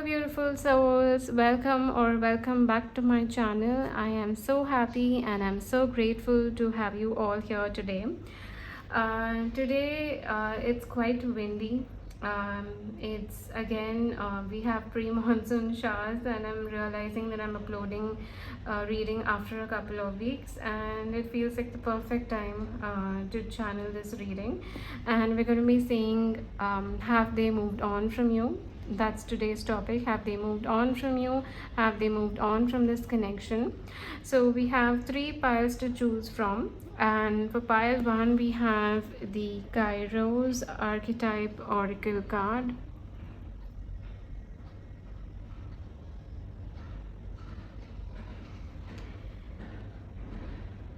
Hello, beautiful souls. Welcome back to my channel. I am so happy and I'm so grateful to have you all here today. Today it's quite windy. It's again, we have pre-monsoon showers, and I'm realizing that I'm uploading reading after a couple of weeks, and it feels like the perfect time to channel this reading. And we're going to be seeing, have they moved on from you? That's today's topic. Have they moved on from you? Have they moved on from this connection? So we have three piles to choose from, and for pile one we have the Kairos archetype oracle card.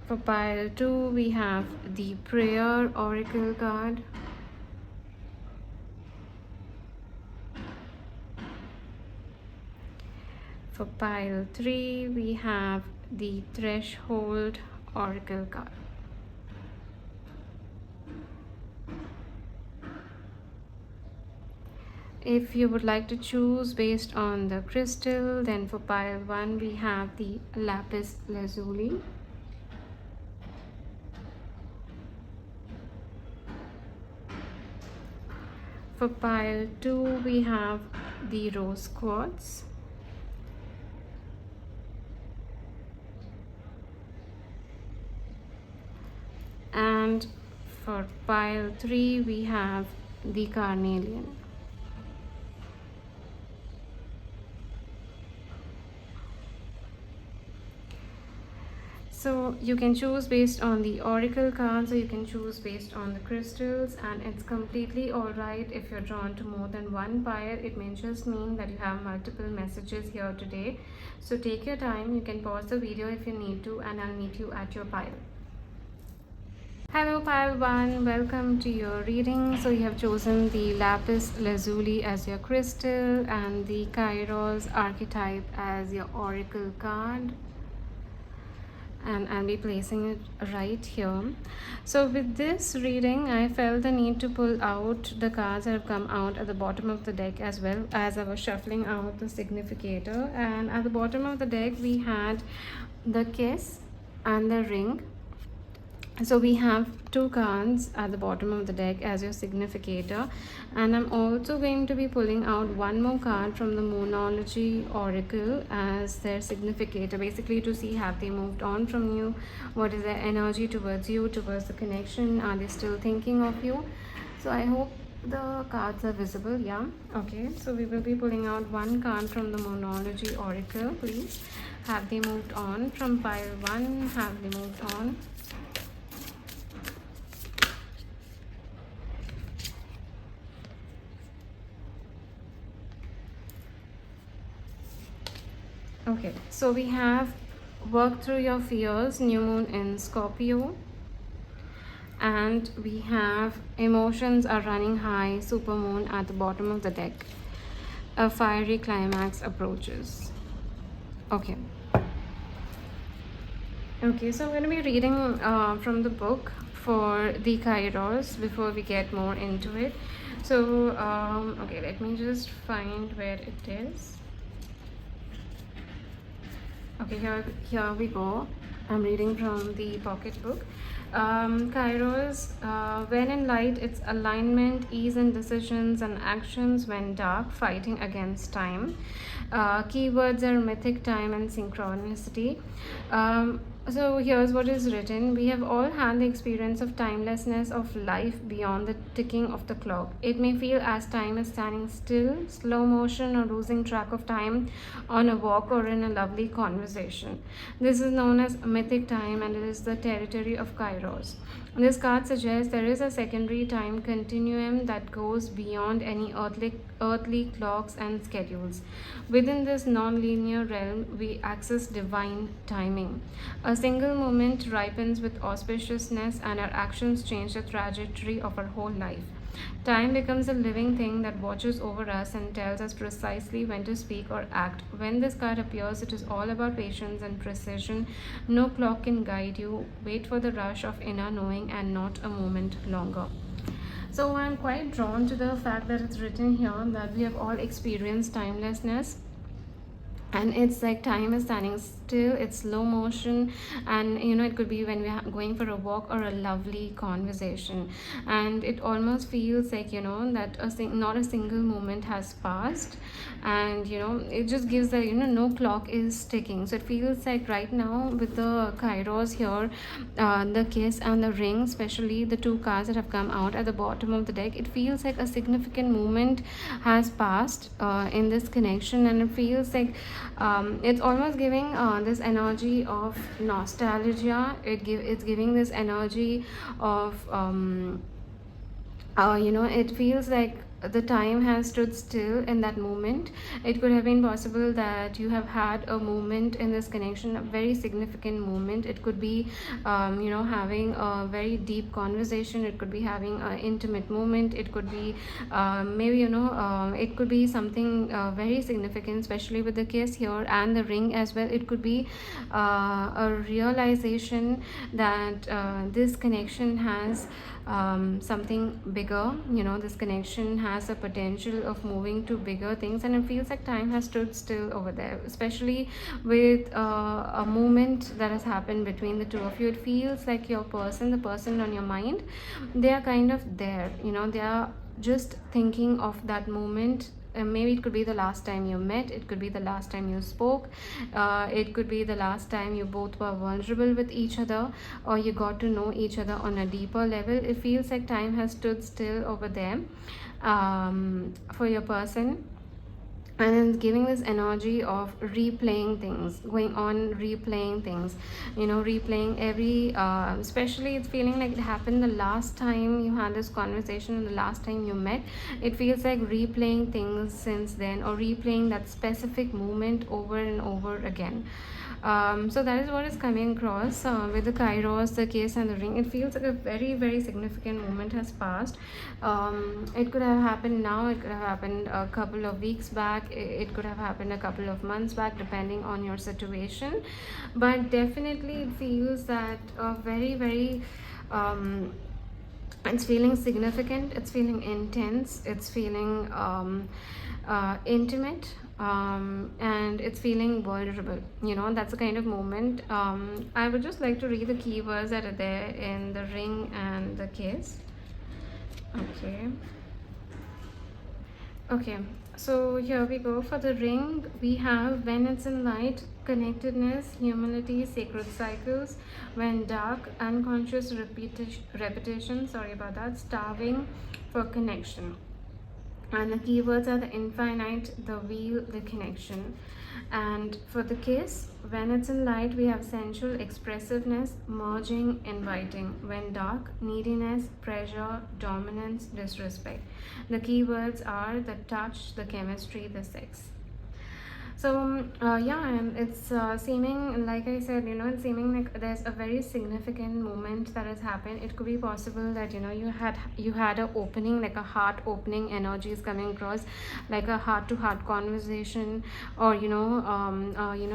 For pile two we have the prayer oracle card. For pile 3, we have the Threshold Oracle card. If you would like to choose based on the crystal, then for pile 1, we have the Lapis Lazuli. For pile 2, we have the Rose Quartz. And for pile 3 we have the Carnelian. So you can choose based on the oracle cards, or you can choose based on the crystals, and it's completely alright if you're drawn to more than one pile. It may just mean that you have multiple messages here today. So take your time, you can pause the video if you need to, and I'll meet you at your pile. Hello pile 1, welcome to your reading. So you have chosen the Lapis Lazuli as your crystal and the Kairos archetype as your oracle card, and I'll be placing it right here. So with this reading, I felt the need to pull out the cards that have come out at the bottom of the deck, as well as I was shuffling out the significator. And at the bottom of the deck we had the kiss and the ring. So we have two cards at the bottom of the deck as your significator, and I'm also going to be pulling out one more card from the Moonology Oracle as their significator, basically to see have they moved on from you, what is their energy towards you, towards the connection, are they still thinking of you. So I hope the cards are visible. Yeah, okay, so we will be pulling out one card from the Moonology Oracle. Please, have they moved on from pile 1? Have they moved on? Okay, so we have work through your fears, new moon in Scorpio, and we have emotions are running high, super moon at the bottom of the deck. A fiery climax approaches. Okay. Okay, so I'm going to be reading from the book for the Kairos before we get more into it. So, okay, let me just find where it is. Okay, here we go. I'm reading from the pocket book. Kairos, when in light, it's alignment, ease in decisions and actions. When dark, fighting against time. Keywords are mythic, time and synchronicity. So here's what is written. We have all had the experience of timelessness of life beyond the ticking of the clock. It may feel as time is standing still, slow motion, or losing track of time on a walk or in a lovely conversation. This is known as mythic time, and it is the territory of Kairos. This card suggests there is a secondary time continuum that goes beyond any earthly clocks and schedules. Within this non-linear realm, we access divine timing. A single moment ripens with auspiciousness, and our actions change the trajectory of our whole life. Time becomes a living thing that watches over us and tells us precisely when to speak or act. When this card appears, it is all about patience and precision. No clock can guide you. Wait for the rush of inner knowing and not a moment longer. So I'm quite drawn to the fact that it's written here that we have all experienced timelessness, and it's like time is standing still, it's slow motion, and it could be when we're going for a walk or a lovely conversation, and it almost feels like that not a single moment has passed, and it just gives that no clock is ticking. So it feels like right now with the kairos here, the kiss and the ring, especially the two cards that have come out at the bottom of the deck, it feels like a significant moment has passed in this connection, and it feels like it's almost giving this energy of nostalgia. It's giving this energy of it feels like the time has stood still in that moment. It could have been possible that you have had a moment in this connection, a very significant moment. It could be having a very deep conversation, it could be having an intimate moment, it could be maybe it could be something very significant, especially with the kiss here and the ring as well. It could be a realization that this connection has something bigger. This connection has a potential of moving to bigger things, and it feels like time has stood still over there, especially with a moment that has happened between the two of you. It feels like the person on your mind, they are kind of there, they are just thinking of that moment. Maybe it could be the last time you met, it could be the last time you spoke, it could be the last time you both were vulnerable with each other, or you got to know each other on a deeper level. It feels like time has stood still over there for your person, and it's giving this energy of replaying things, going on replaying things, replaying every especially it's feeling like it happened the last time you had this conversation and the last time you met. It feels like replaying things since then, or replaying that specific moment over and over again. So that is what is coming across with the kairos, the case, and the ring. It feels like a very, very significant moment has passed. It could have happened now, it could have happened a couple of weeks back, it could have happened a couple of months back, depending on your situation. But definitely, it feels that very, very. It's feeling significant, it's feeling intense, it's feeling intimate, and it's feeling vulnerable. That's the kind of moment. I would just like to read the keywords that are there in the ring and the case. Okay, so here we go. For the ring, we have when it's in light, connectedness, humility, sacred cycles. When dark, unconscious repetition, sorry about that, starving for connection. And the keywords are the infinite, the wheel, the connection. And for the kiss, when it's in light, we have sensual expressiveness, merging, inviting. When dark, neediness, pressure, dominance, disrespect. The keywords are the touch, the chemistry, the sex. So it's seeming, like I said, it's seeming like there's a very significant moment that has happened. It could be possible that you had a opening, like a heart opening energy is coming across, like a heart to heart conversation, or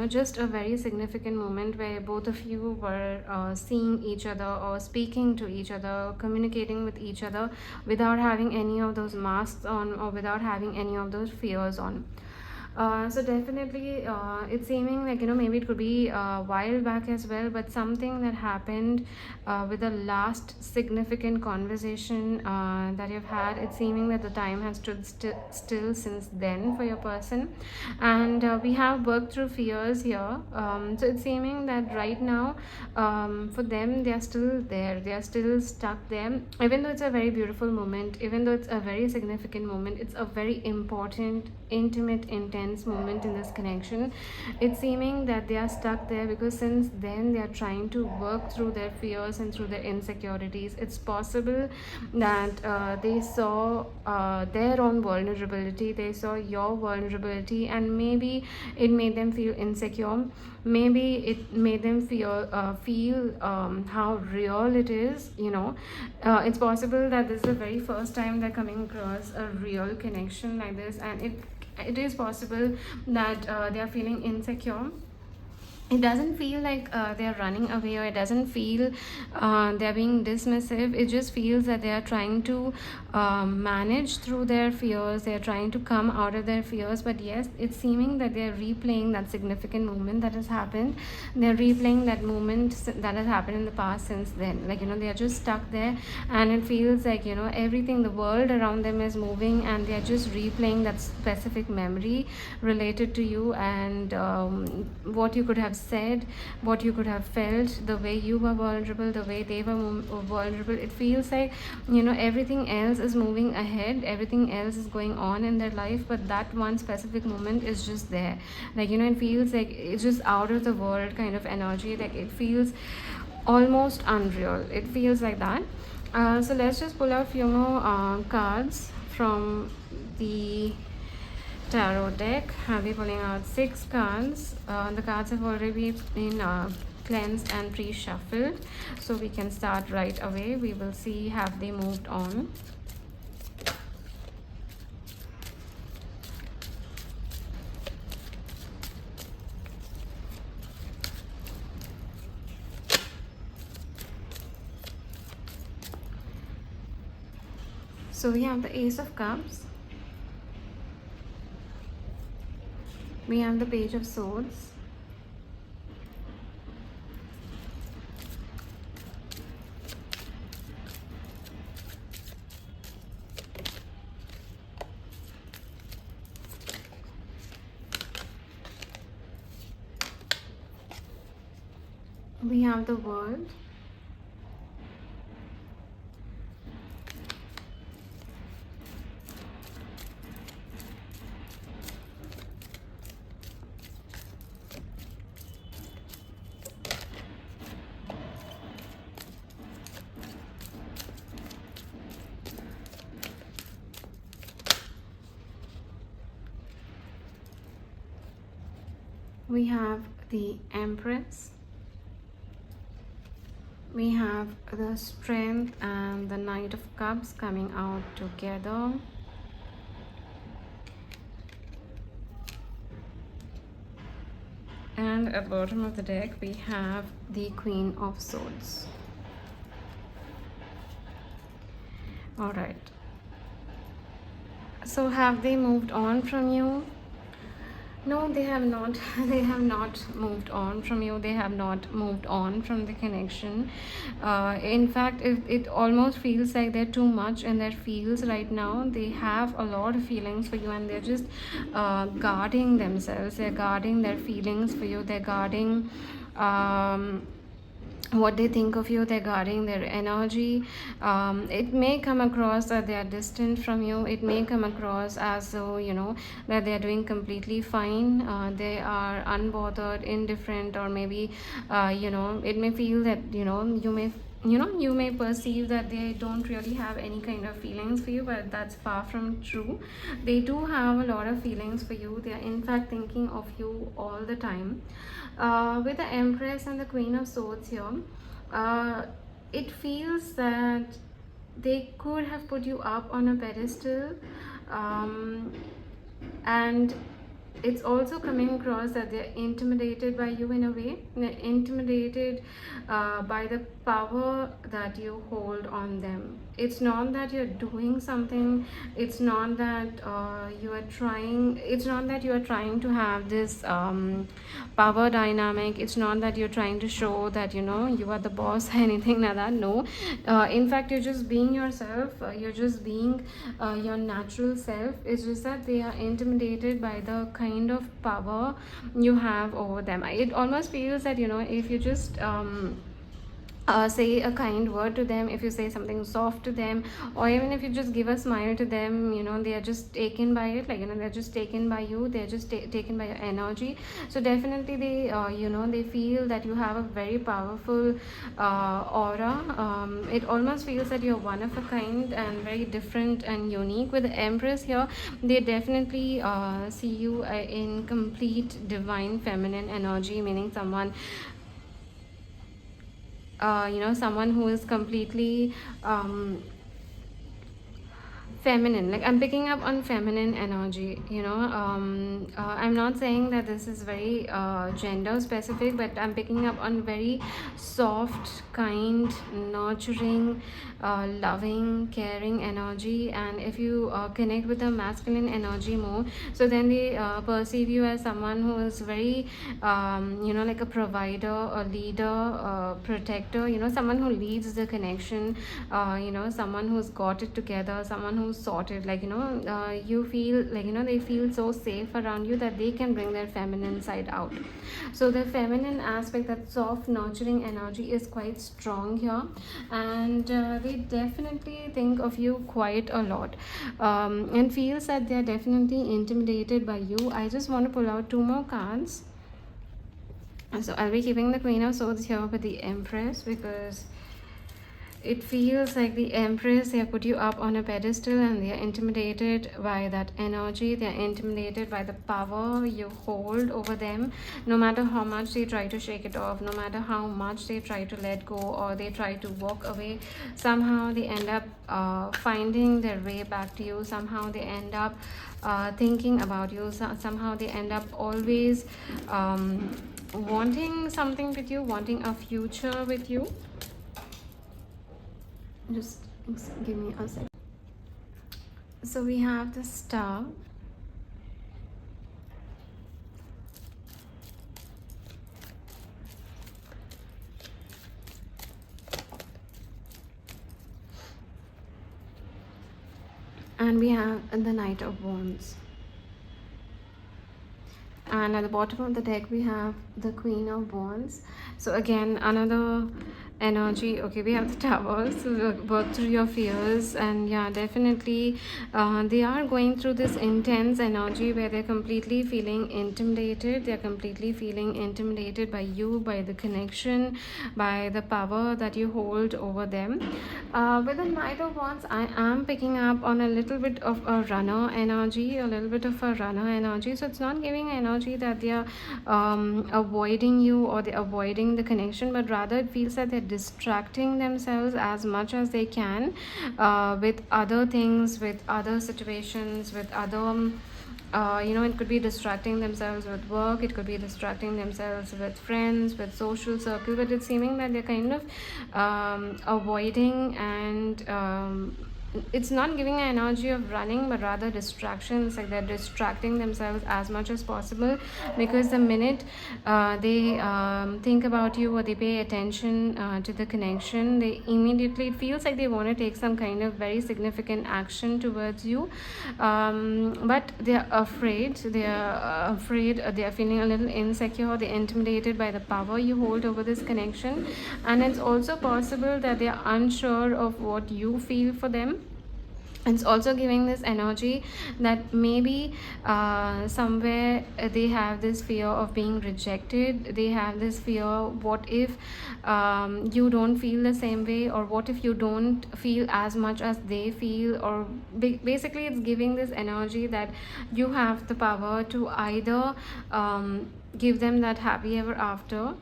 just a very significant moment where both of you were seeing each other or speaking to each other, communicating with each other without having any of those masks on, or without having any of those fears on. So definitely it's seeming like maybe it could be a while back as well, but something that happened with the last significant conversation that you've had. It's seeming that the time has stood still since then for your person, and we have worked through fears here. So it's seeming that right now for them, they are still there, they are still stuck there. Even though it's a very beautiful moment, even though it's a very significant moment, it's a very important, intimate, intense moment in this connection. It's seeming that they are stuck there because since then they are trying to work through their fears and through their insecurities. It's possible that they saw their own vulnerability, they saw your vulnerability, and maybe it made them feel insecure. Maybe it made them feel how real it is. It's possible that this is the very first time they're coming across a real connection like this, and it is possible that they are feeling insecure. It doesn't feel like they're running away, or it doesn't feel they're being dismissive. It just feels that they are trying to manage through their fears. They're trying to come out of their fears, but yes, it's seeming that they're replaying that significant moment that has happened. They're replaying that moment that has happened in the past since then. Like, they're just stuck there, and it feels like, everything, the world around them is moving, and they're just replaying that specific memory related to you, and what you could have said, what you could have felt, the way you were vulnerable, the way they were vulnerable. It feels like, everything else is moving ahead, everything else is going on in their life, but that one specific moment is just there. Like, it feels like it's just out of the world kind of energy. Like, it feels almost unreal. It feels like that. So let's just pull out few more cards from the tarot deck. I'll be pulling out 6 cards. The cards have already been cleansed and pre-shuffled, so we can start right away. We will see, have they moved on? So we have the Ace of Cups, we have the Page of Swords, we have the World, we have the Empress, we have the Strength and the Knight of Cups coming out together. And at the bottom of the deck, we have the Queen of Swords. All right. So have they moved on from you? No, they have not. They have not moved on from you. They have not moved on from the connection. In fact, it almost feels like they're too much in their feels right now. They have a lot of feelings for you, and they're just guarding themselves. They're guarding their feelings for you. They're guarding what they think of you. They're guarding their energy. It may come across that they are distant from you. It may come across as though, that they are doing completely fine. They are unbothered, indifferent, or maybe it may feel that you may perceive that they don't really have any kind of feelings for you, but that's far from true. They do have a lot of feelings for you. They are in fact thinking of you all the time. With the Empress and the Queen of Swords here, it feels that they could have put you up on a pedestal, and it's also coming across that they're intimidated by you in a way. They're intimidated by the power that you hold on them. It's not that you're doing something. It's not that you are trying. It's not that you are trying to have this power dynamic. It's not that you're trying to show that you are the boss or anything like that. No, in fact, you're just being yourself. You're just being your natural self. It's just that they are intimidated by the kind of power you have over them. It almost feels that if you just say a kind word to them, if you say something soft to them, or even if you just give a smile to them, they are just taken by it. Like, they're just taken by you. They're just taken by your energy. So definitely they they feel that you have a very powerful aura. It almost feels that you're one of a kind and very different and unique. With the Empress here, they definitely see you in complete divine feminine energy, meaning someone someone who is completely feminine, like I'm picking up on feminine energy, I'm not saying that this is very gender specific, but I'm picking up on very soft, kind, nurturing, loving, caring energy. And if you connect with the masculine energy more, so then they perceive you as someone who is very like a provider, a leader, protector, someone who leads the connection, someone who's got it together, someone who's sorted, like you feel like they feel so safe around you that they can bring their feminine side out. So the feminine aspect, that soft nurturing energy, is quite strong here. And they definitely think of you quite a lot, and feels that they're definitely intimidated by you. I just want to pull out two more cards. So I'll be keeping the Queen of Swords here with the Empress, because it feels like the Empress, they have put you up on a pedestal and they are intimidated by that energy. They are intimidated by the power you hold over them. No matter how much they try to shake it off, no matter how much they try to let go or they try to walk away, somehow they end up finding their way back to you. Somehow they end up thinking about you. Somehow they end up always wanting something with you, wanting a future with you. Just give me a second. So we have the Star, and we have the Knight of Wands, and at the bottom of the deck we have the Queen of Wands. So again, another energy. Okay, we have the Tower. So work through your fears. And yeah, definitely they are going through this intense energy where they're completely feeling intimidated. They're completely feeling intimidated by you, by the connection, by the power that you hold over them. With the Knight of Wands, I am picking up on a little bit of a runner energy, so it's not giving energy that they are avoiding you or they're avoiding the connection, but rather it feels that they're distracting themselves as much as they can with other things, with other situations, with other it could be distracting themselves with work, it could be distracting themselves with friends, with social circle, but it's seeming that they're kind of avoiding, and it's not giving an energy of running, but rather distractions, like they're distracting themselves as much as possible, because the minute they think about you or they pay attention to the connection, they immediately, it feels like they want to take some kind of very significant action towards you, but they're afraid, they are feeling a little insecure, they're intimidated by the power you hold over this connection. And it's also possible that they are unsure of what you feel for them. It's also giving this energy that maybe somewhere they have this fear of being rejected. They have this fear, what if you don't feel the same way, or what if you don't feel as much as they feel, or basically it's giving this energy that you have the power to either give them that happy ever after,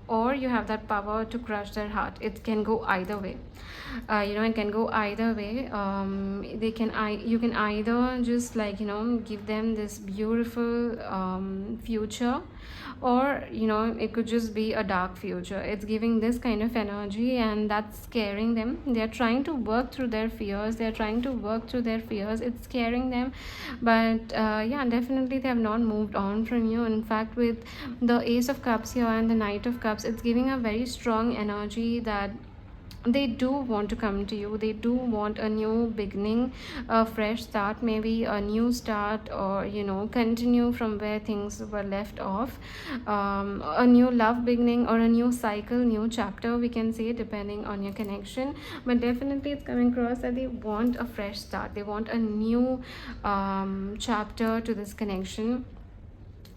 or you have that power to crush their heart. It can go either way. It can go either way. You can either just give them this beautiful future, or it could just be a dark future. It's giving this kind of energy, and that's scaring them. They're trying to work through their fears. It's scaring them, but yeah, definitely they have not moved on from you. In fact, with the Ace of Cups here and the Knight of Cups, it's giving a very strong energy that they do want to come to you. They do want a new beginning, a fresh start, maybe a new start, or continue from where things were left off, a new love beginning, or a new cycle, new chapter, we can say, depending on your connection. But definitely it's coming across that they want a fresh start, they want a new chapter to this connection.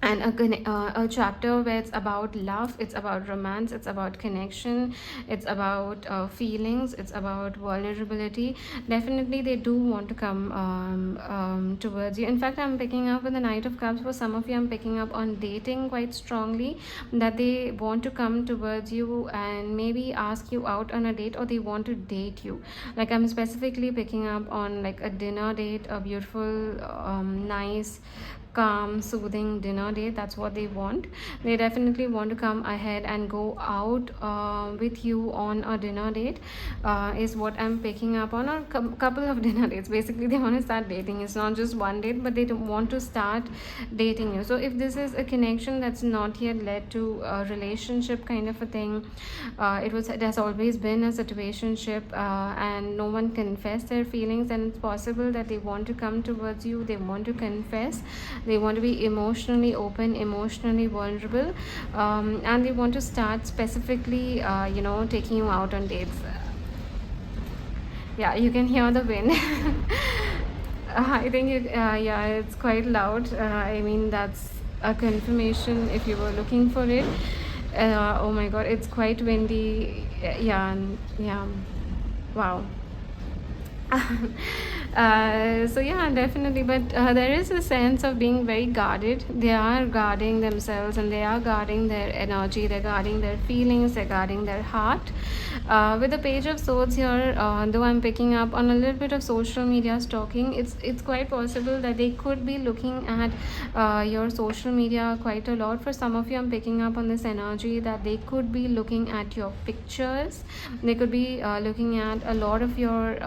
and a chapter where it's about love, it's about romance, it's about connection, it's about feelings, it's about vulnerability. Definitely they do want to come towards you. In fact, I'm picking up with the Knight of Cups. For some of you, I'm picking up on dating quite strongly, that they want to come towards you and maybe ask you out on a date, or they want to date you. Like, I'm specifically picking up on like a dinner date, a beautiful nice calm, soothing dinner date. That's what they want. They definitely want to come ahead and go out with you on a dinner date, is what I'm picking up on, or couple of dinner dates. Basically, they want to start dating. It's not just one date, but they don't want to start dating you. So if this is a connection that's not yet led to a relationship kind of a thing, it has always been a situationship, and no one confessed their feelings, and it's possible that they want to come towards you, they want to confess, they want to be emotionally open, emotionally vulnerable, and they want to start specifically taking you out on dates. Yeah, you can hear the wind. I think yeah, it's quite loud. I mean, that's a confirmation if you were looking for it. Oh my god, it's quite windy. Yeah, yeah, wow. So yeah, definitely, but there is a sense of being very guarded. They are guarding themselves, and they are guarding their energy, they're guarding their feelings, they're guarding their heart. With the Page of Swords here, though I'm picking up on a little bit of social media stalking, it's quite possible that they could be looking at your social media quite a lot. For some of you, I'm picking up on this energy that they could be looking at your pictures, they could be looking at a lot of your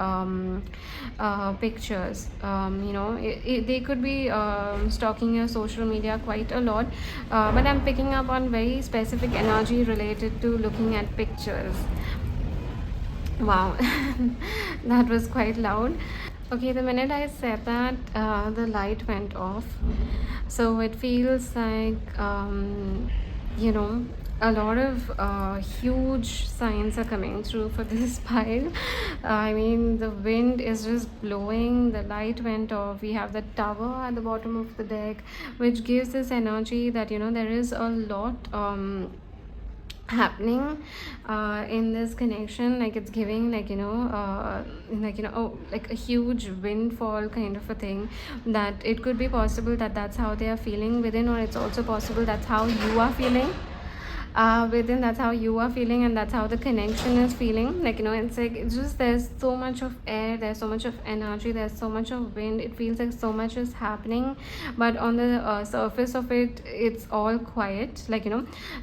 pictures. They could be stalking your social media quite a lot, but I'm picking up on very specific energy related to looking at pictures. Wow, that was quite loud. Okay, the minute I said that, the light went off. So it feels like, you know, a lot of huge signs are coming through for this pile. I mean, the wind is just blowing, the light went off. We have the tower at the bottom of the deck, which gives this energy that, there is a lot. Happening in this connection, like it's giving like a huge windfall kind of a thing, that it could be possible that that's how they are feeling within, or it's also possible that's how you are feeling within. That's how you are feeling, and that's how the connection is feeling. It's like, it's just, there's so much of air, there's so much of energy, there's so much of wind. It feels like so much is happening, but on the surface of it, it's all quiet.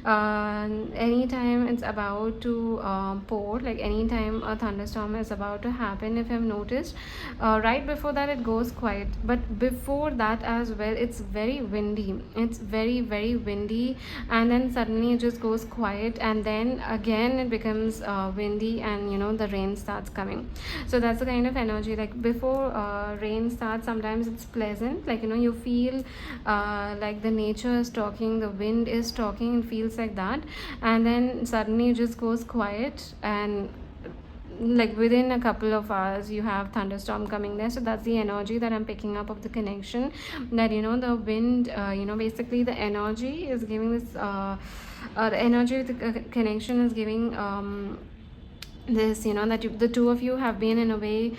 Anytime it's about to pour, like anytime a thunderstorm is about to happen, if I've noticed, right before that it goes quiet, but before that as well, it's very windy. It's very, very windy, and then suddenly it just goes quiet, and then again it becomes windy, and the rain starts coming. So that's the kind of energy. Like, before rain starts, sometimes it's pleasant, you feel like the nature is talking, the wind is talking, it feels like that, and then suddenly it just goes quiet, and like within a couple of hours you have thunderstorm coming there. So that's the energy that I'm picking up of the connection, that the wind, basically the energy is giving this the energy of the connection is giving this, that the two of you have been in a way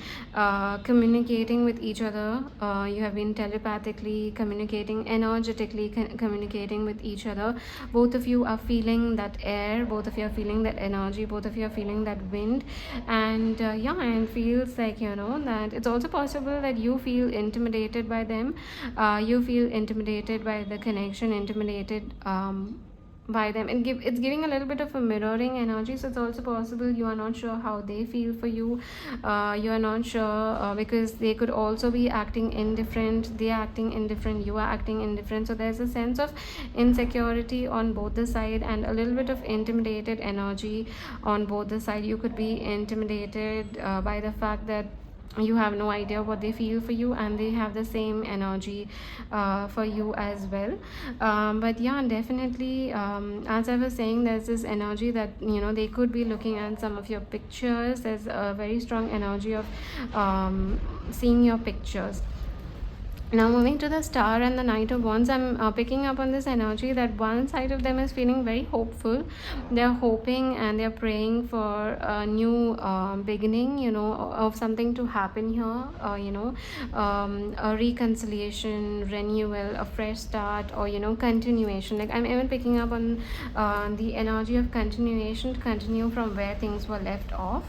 communicating with each other. You have been telepathically communicating, energetically communicating with each other. Both of you are feeling that air, both of you are feeling that energy, both of you are feeling that wind. And and it feels like, that it's also possible that you feel intimidated by them, you feel intimidated by the connection, intimidated by them, and it's giving a little bit of a mirroring energy. So it's also possible you are not sure how they feel for you. You are not sure, because they could also be acting indifferent, they are acting indifferent, you are acting indifferent. So there's a sense of insecurity on both the side, and a little bit of intimidated energy on both the side. You could be intimidated by the fact that you have no idea what they feel for you, and they have the same energy for you as well. But yeah, definitely, as I was saying, there's this energy that they could be looking at some of your pictures. There's a very strong energy of seeing your pictures. Now moving to the Star and the Knight of Wands, I'm picking up on this energy that one side of them is feeling very hopeful. They're hoping and they're praying for a new beginning, of something to happen here, a reconciliation, renewal, a fresh start, or continuation. Like, I'm even picking up on the energy of continuation, to continue from where things were left off.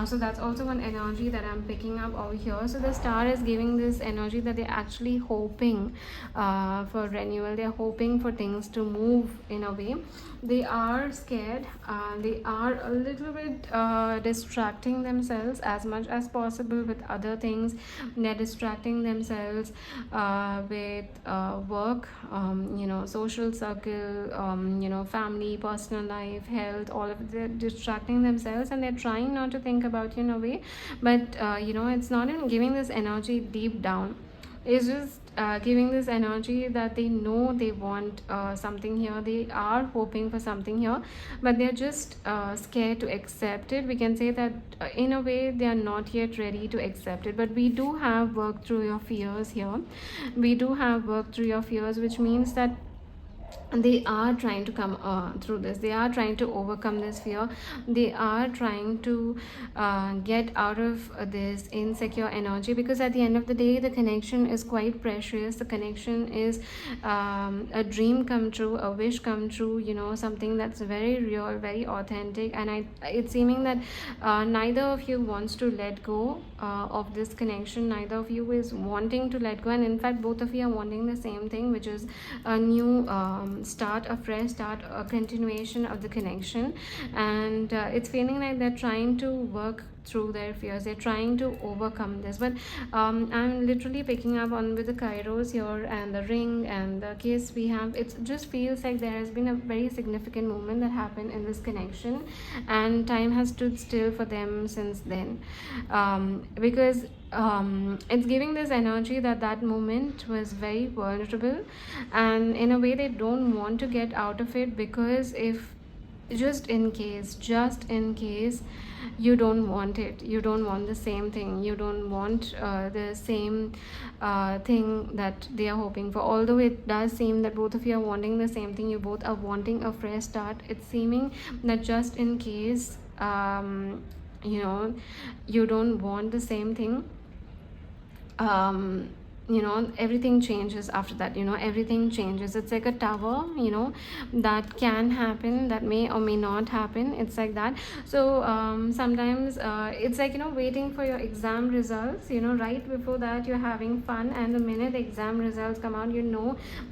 So that's also one energy that I'm picking up over here. So the Star is giving this energy that they're actually hoping for renewal. They're hoping for things to move in a way. They are scared. They are a little bit distracting themselves as much as possible with other things. They're distracting themselves with work, social circle, family, personal life, health, all of it. They're distracting themselves and they're trying not to think about you in a way. But it's not even giving this energy deep down. It's just giving this energy that they know they want something here. They are hoping for something here, but they're just scared to accept it. We can say that in a way they are not yet ready to accept it. But we do have work through your fears here. We do have work through your fears, which means that they are trying to come through this. They are trying to overcome this fear. They are trying to get out of this insecure energy, because at the end of the day the connection is quite precious. The connection is a dream come true, a wish come true, something that's very real, very authentic. And it's seeming that neither of you wants to let go of this connection. Neither of you is wanting to let go, and in fact both of you are wanting the same thing, which is a new start, a fresh start, a continuation of the connection. And it's feeling like they're trying to work through their fears. They're trying to overcome this. But I'm literally picking up on with the kairos here and the ring and the kiss we have. It just feels like there has been a very significant moment that happened in this connection, and time has stood still for them since then, because it's giving this energy that that moment was very vulnerable, and in a way they don't want to get out of it, because if just in case you don't want it, you don't want the same thing, you don't want the same thing that they are hoping for. Although it does seem that both of you are wanting the same thing, you both are wanting a fresh start, it's seeming that just in case you don't want the same thing, everything changes after that. Everything changes. It's like a tower, that can happen, that may or may not happen. It's like that. So sometimes it's like waiting for your exam results. Right before that you're having fun, and the minute the exam results come out,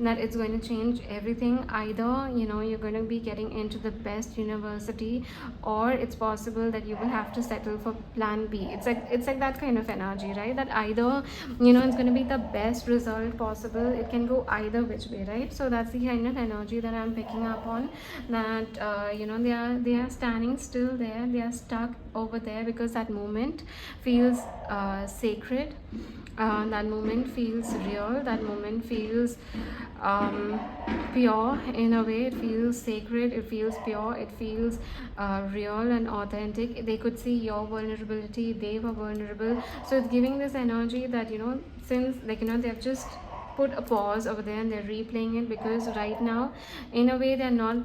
that it's going to change everything. Either you're going to be getting into the best university, or it's possible that you will have to settle for plan B. It's like that kind of energy, right? That either it's going to be the best result possible. It can go either which way, right? So that's the kind of energy that I'm picking up on. That they are standing still there. They are stuck over there because that moment feels sacred. That moment feels real. That moment feels pure. In a way it feels sacred, it feels pure, it feels real and authentic. They could see your vulnerability, they were vulnerable. So it's giving this energy that since they've just put a pause over there and they're replaying it, because right now in a way they're not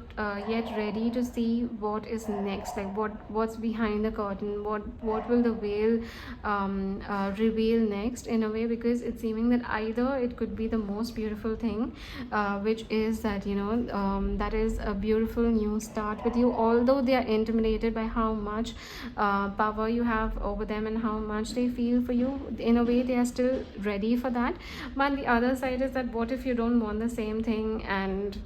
yet ready to see what is next, like what's behind the curtain, what will the veil reveal next, in a way. Because it's seeming that either it could be the most beautiful thing, which is that that is a beautiful new start with you, although they are intimidated by how much power you have over them and how much they feel for you. In a way they are still ready for that. But the other side is that what if you don't want the same thing, and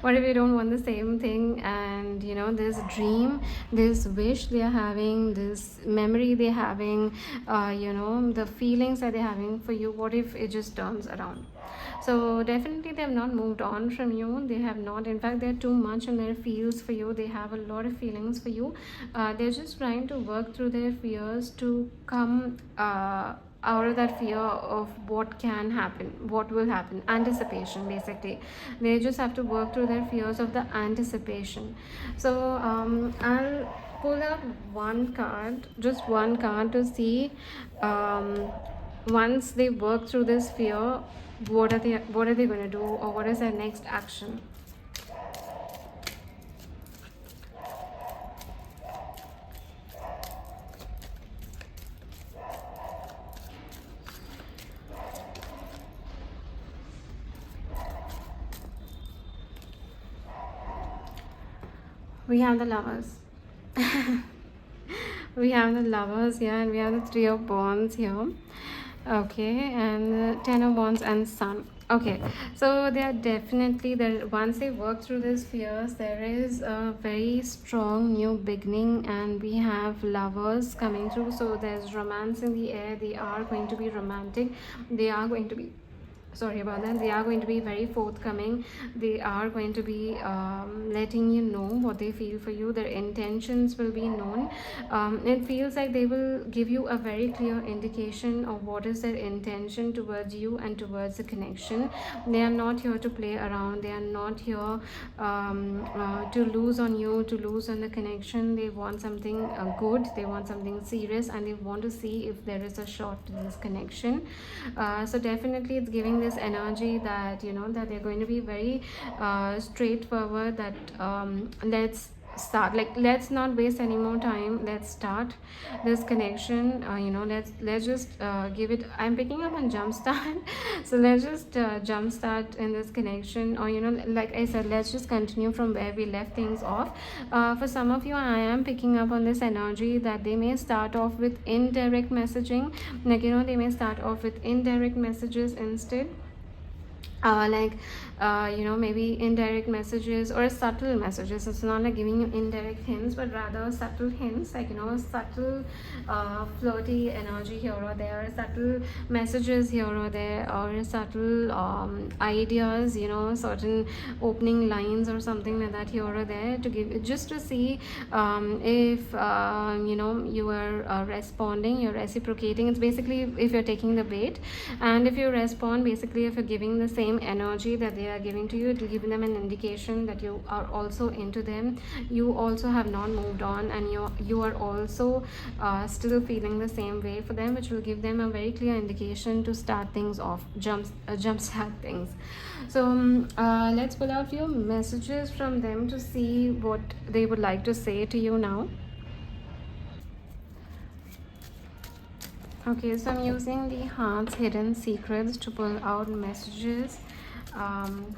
what if you don't want the same thing, and this dream, this wish they are having, this memory they're having, the feelings that they're having for you, what if it just turns around? So definitely they have not moved on from you. They have not, in fact they're too much in their feels for you. They have a lot of feelings for you. They're just trying to work through their fears to come out of that fear of what can happen, what will happen, anticipation. Basically they just have to work through their fears of the anticipation. So I'll pull out one card, just one card, to see once they work through this fear, what are they going to do, or what is their next action? We have the Lovers. We have the Lovers here, and we have the Three of Wands here. Okay, and the Ten of Wands and Sun. Okay, so they are definitely there. Once they work through these fears, there is a very strong new beginning, and we have Lovers coming through. So there's romance in the air. They are going to be romantic. They are going to be, sorry about that, they are going to be very forthcoming. They are going to be letting you know what they feel for you. Their intentions will be known. It feels like they will give you a very clear indication of what is their intention towards you and towards the connection. They are not here to play around. They are not here to lose on you, to lose on the connection. They want something good. They want something serious, and they want to see if there is a shot to this connection. So definitely it's giving this energy that, you know, that they're going to be very straightforward, that let's start, like, let's not waste any more time, let's start this connection. You know, let's just give it, I'm picking up on jumpstart. So let's just jumpstart in this connection, or, you know, like I said, let's just continue from where we left things off. For some of you, I am picking up on this energy that they may start off with indirect messaging. Like, you know, they may start off with indirect messages instead. You know, maybe indirect messages or subtle messages. It's not like giving you indirect hints, but rather subtle hints, like, you know, subtle flirty energy here or there, subtle messages here or there, or subtle ideas, you know, certain opening lines or something like that here or there, to give, just to see if you know, you are responding, you're reciprocating. It's basically if you're taking the bait, and if you respond, basically if you're giving the same energy that they are giving to you, it will give them an indication that you are also into them. You also have not moved on, and you are also still feeling the same way for them, which will give them a very clear indication to start things off, jumpstart things. So let's pull out few messages from them to see what they would like to say to you now. Okay, so I'm using the Heart's Hidden Secrets to pull out messages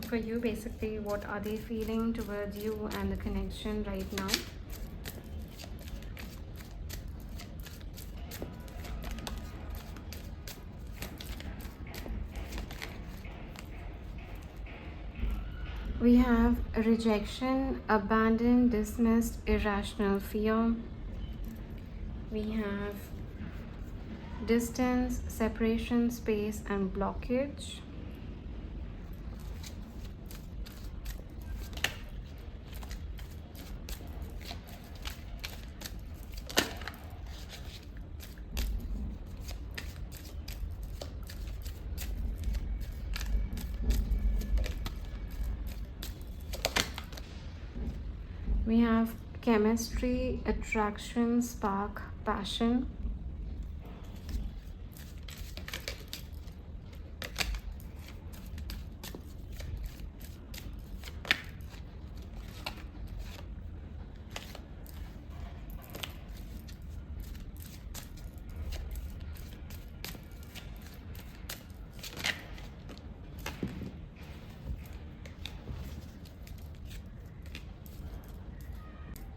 for you. Basically, what are they feeling towards you and the connection right now? We have rejection, abandoned, dismissed, irrational fear. We have distance, separation, space, and blockage. We have chemistry, attraction, spark, passion.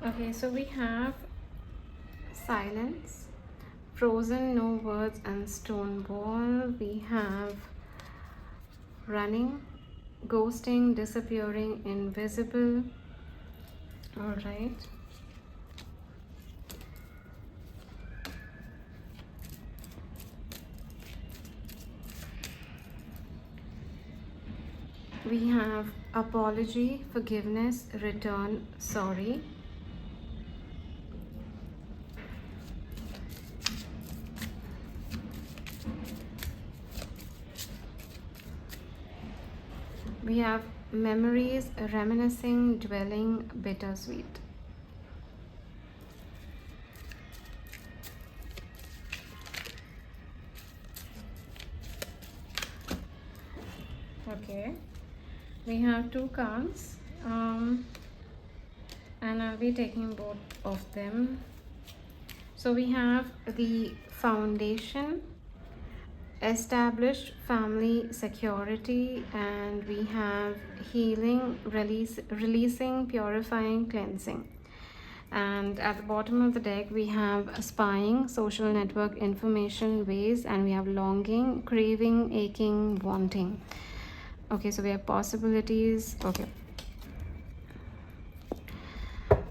Okay, so we have silence, frozen, no words, and stone wall. We have running, ghosting, disappearing, invisible. All right. We have apology, forgiveness, return, sorry. We have memories, reminiscing, dwelling, bittersweet. Okay, we have two cards, and I'll be taking both of them. So we have the foundation, established family security, and we have healing, releasing, purifying, cleansing. And at the bottom of the deck we have spying, social network, information, ways, and we have longing, craving, aching, wanting. Okay, so we have possibilities.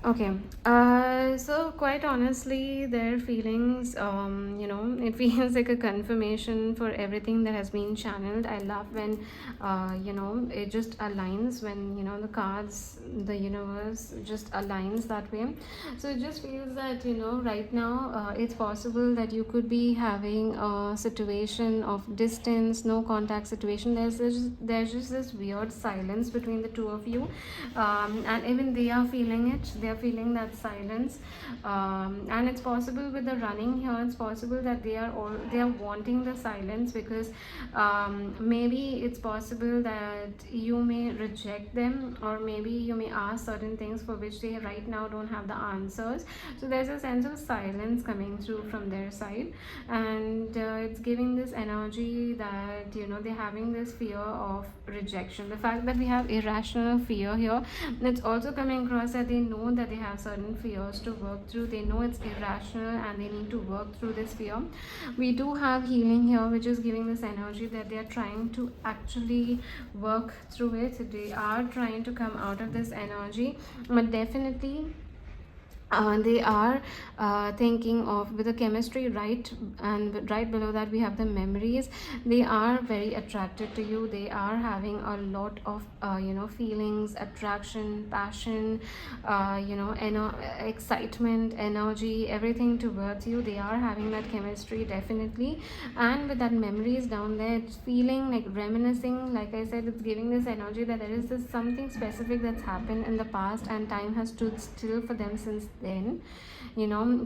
Okay, so quite honestly, their feelings, it feels like a confirmation for everything that has been channeled. I love when, it just aligns, when, the cards, the universe just aligns that way. So it just feels that, right now, it's possible that you could be having a situation of distance, no contact situation. There's just this weird silence between the two of you, and even they are feeling it. They are feeling that silence, and it's possible with the running here. It's possible that they are wanting the silence, because maybe it's possible that you may reject them, or maybe you may ask certain things for which they right now don't have the answers. So there's a sense of silence coming through from their side, and it's giving this energy that they're having this fear of rejection. The fact that we have irrational fear here, it's also coming across that they know that they have certain fears to work through. They know it's irrational and they need to work through this fear. We do have healing here, which is giving this energy that they are trying to actually work through it. They are trying to come out of this energy, but definitely they are thinking of, with the chemistry, right, and right below that we have the memories. They are very attracted to you. They are having a lot of feelings, attraction, passion, excitement, energy, everything towards you. They are having that chemistry, definitely. And with that memories down there, it's feeling like reminiscing. Like I said, it's giving this energy that there is this something specific that's happened in the past, and time has stood still for them since then.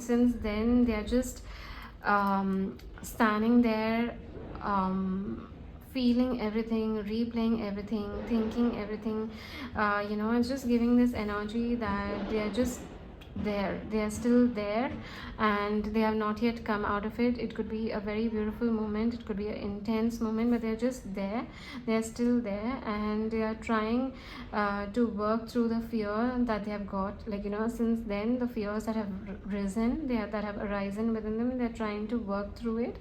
Since then they are just standing there, feeling everything, replaying everything, thinking everything. It's just giving this energy that they are just there. They are still there, and they have not yet come out of it. It could be a very beautiful moment, it could be an intense moment, but they're just there. They're still there, and they are trying to work through the fear that they have got. Since then, the fears that have risen, that have arisen within them, they're trying to work through it.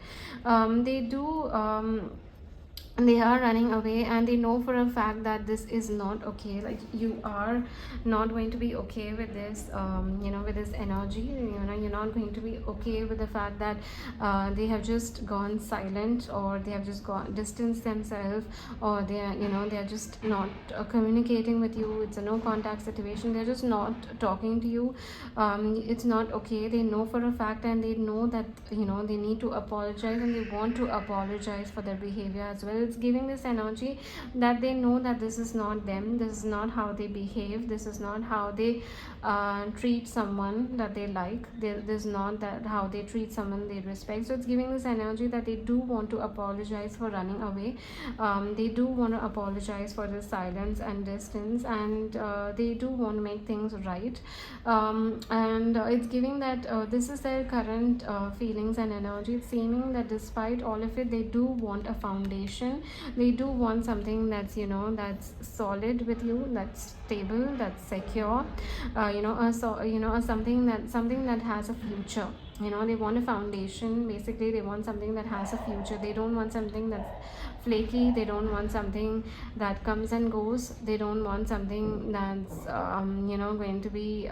They are running away, and they know for a fact that this is not okay. Like, you are not going to be okay with this, with this energy. You're not going to be okay with the fact that they have just gone silent, or they have just gone distanced themselves, or they are just not communicating with you. It's a no contact situation. They're just not talking to you. It's not okay. They know for a fact, and they know that they need to apologize, and they want to apologize for their behavior as well. It's giving this energy that they know that this is not them. This is not how they behave. This is not how they treat someone that they like. This is not that how they treat someone they respect. So it's giving this energy that they do want to apologize for running away. They do want to apologize for the silence and distance, and they do want to make things right. And it's giving that this is their current feelings and energy. It's seeming that despite all of it, they do want a foundation. They do want something that's that's solid with you, that's stable, that's secure, something that has a future. They want a foundation. Basically, they want something that has a future. They don't want something that's flaky. They don't want something that comes and goes. They don't want something that's going to be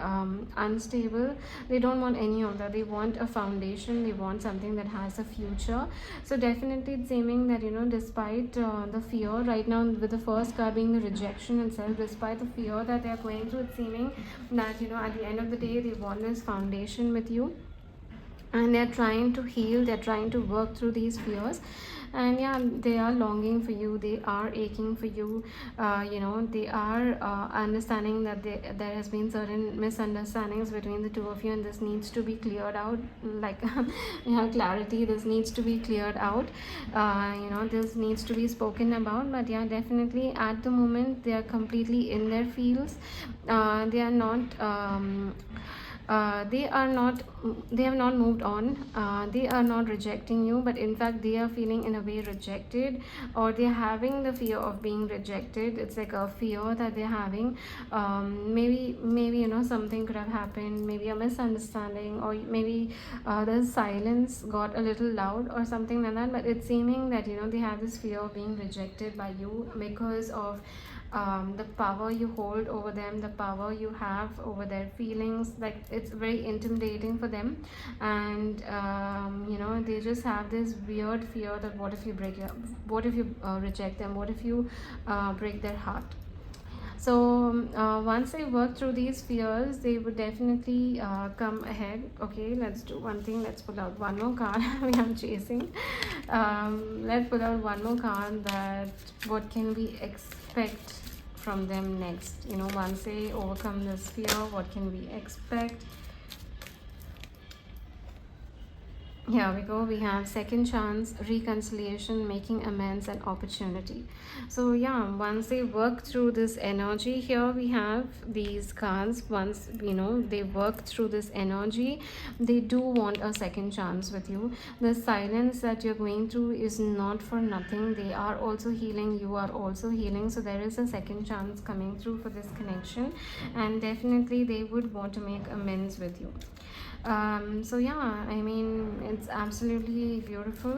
unstable. They don't want any of that. They want a foundation. They want something that has a future. So definitely it's seeming that despite the fear right now, with the first card being the rejection itself, despite the fear that they are going through, it's seeming that at the end of the day, they want this foundation with you, and they're trying to heal. They're trying to work through these fears. and yeah, they are longing for you, they are aching for you. They are understanding that there has been certain misunderstandings between the two of you, and this needs to be cleared out, like clarity, this needs to be cleared out. This needs to be spoken about. But yeah, definitely at the moment they are completely in their fields. They are not they are not they have not moved on. They are not rejecting you, but in fact they are feeling in a way rejected, or they're having the fear of being rejected. It's like a fear that they're having. Maybe something could have happened, maybe a misunderstanding, or maybe the silence got a little loud or something like that. But it's seeming that they have this fear of being rejected by you because of the power you hold over them, the power you have over their feelings. Like, it's very intimidating for them. And they just have this weird fear that what if you what if you reject them, what if you break their heart. So once they work through these fears, they would definitely come ahead. Okay, let's do one thing. Let's pull out one more card. We are chasing. Let's pull out one more card. That what can we expect from them next? Once they overcome this fear, what can we expect? Here we go. We have second chance, reconciliation, making amends, and opportunity. So yeah, once they work through this energy, here we have these cards. Once they work through this energy, they do want a second chance with you. The silence that you're going through is not for nothing. They are also healing, you are also healing. So there is a second chance coming through for this connection, and definitely they would want to make amends with you. So yeah, I mean, it's absolutely beautiful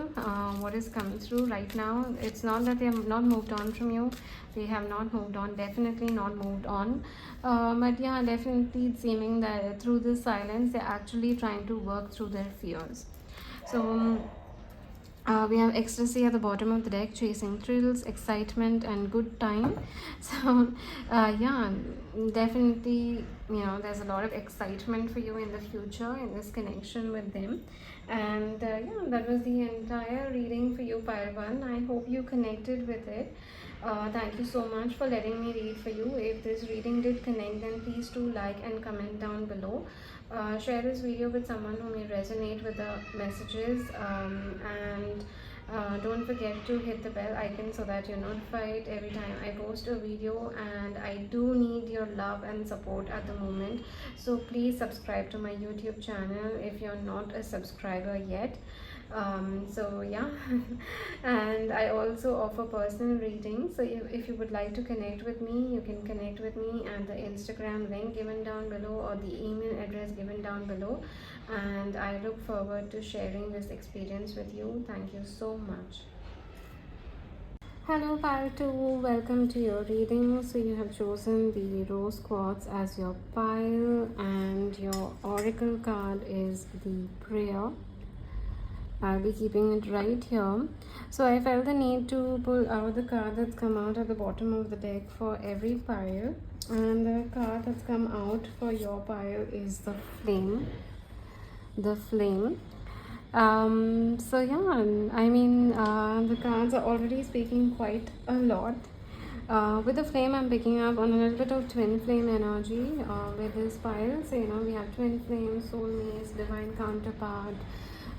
what is coming through right now. It's not that they have not moved on from you. They have not moved on, definitely not moved on. But yeah, definitely it's seeming that through this silence they're actually trying to work through their fears. So we have ecstasy at the bottom of the deck, chasing thrills, excitement, and good time. So, yeah, definitely, there's a lot of excitement for you in the future in this connection with them. And yeah, that was the entire reading for you, Pile 1. I hope you connected with it. Thank you so much for letting me read for you. If this reading did connect, then please do like and comment down below. Share this video with someone who may resonate with the messages, and don't forget to hit the bell icon so that you're notified every time I post a video. And I do need your love and support at the moment, so please subscribe to my YouTube channel if you're not a subscriber yet. So yeah, and I also offer personal readings. So if you would like to connect with me, you can connect with me at the Instagram link given down below, or the email address given down below. And I look forward to sharing this experience with you. Thank you so much. Hello pile 2, welcome to your reading. So you have chosen the rose quartz as your pile, and your oracle card is the prayer. I'll be keeping it right here. So I felt the need to pull out the card that's come out at the bottom of the deck for every pile. And the card that's come out for your pile is the flame. The flame. So yeah, I mean, the cards are already speaking quite a lot. With the flame, I'm picking up on a little bit of twin flame energy with this pile. So we have twin flame, soulmates, divine counterpart,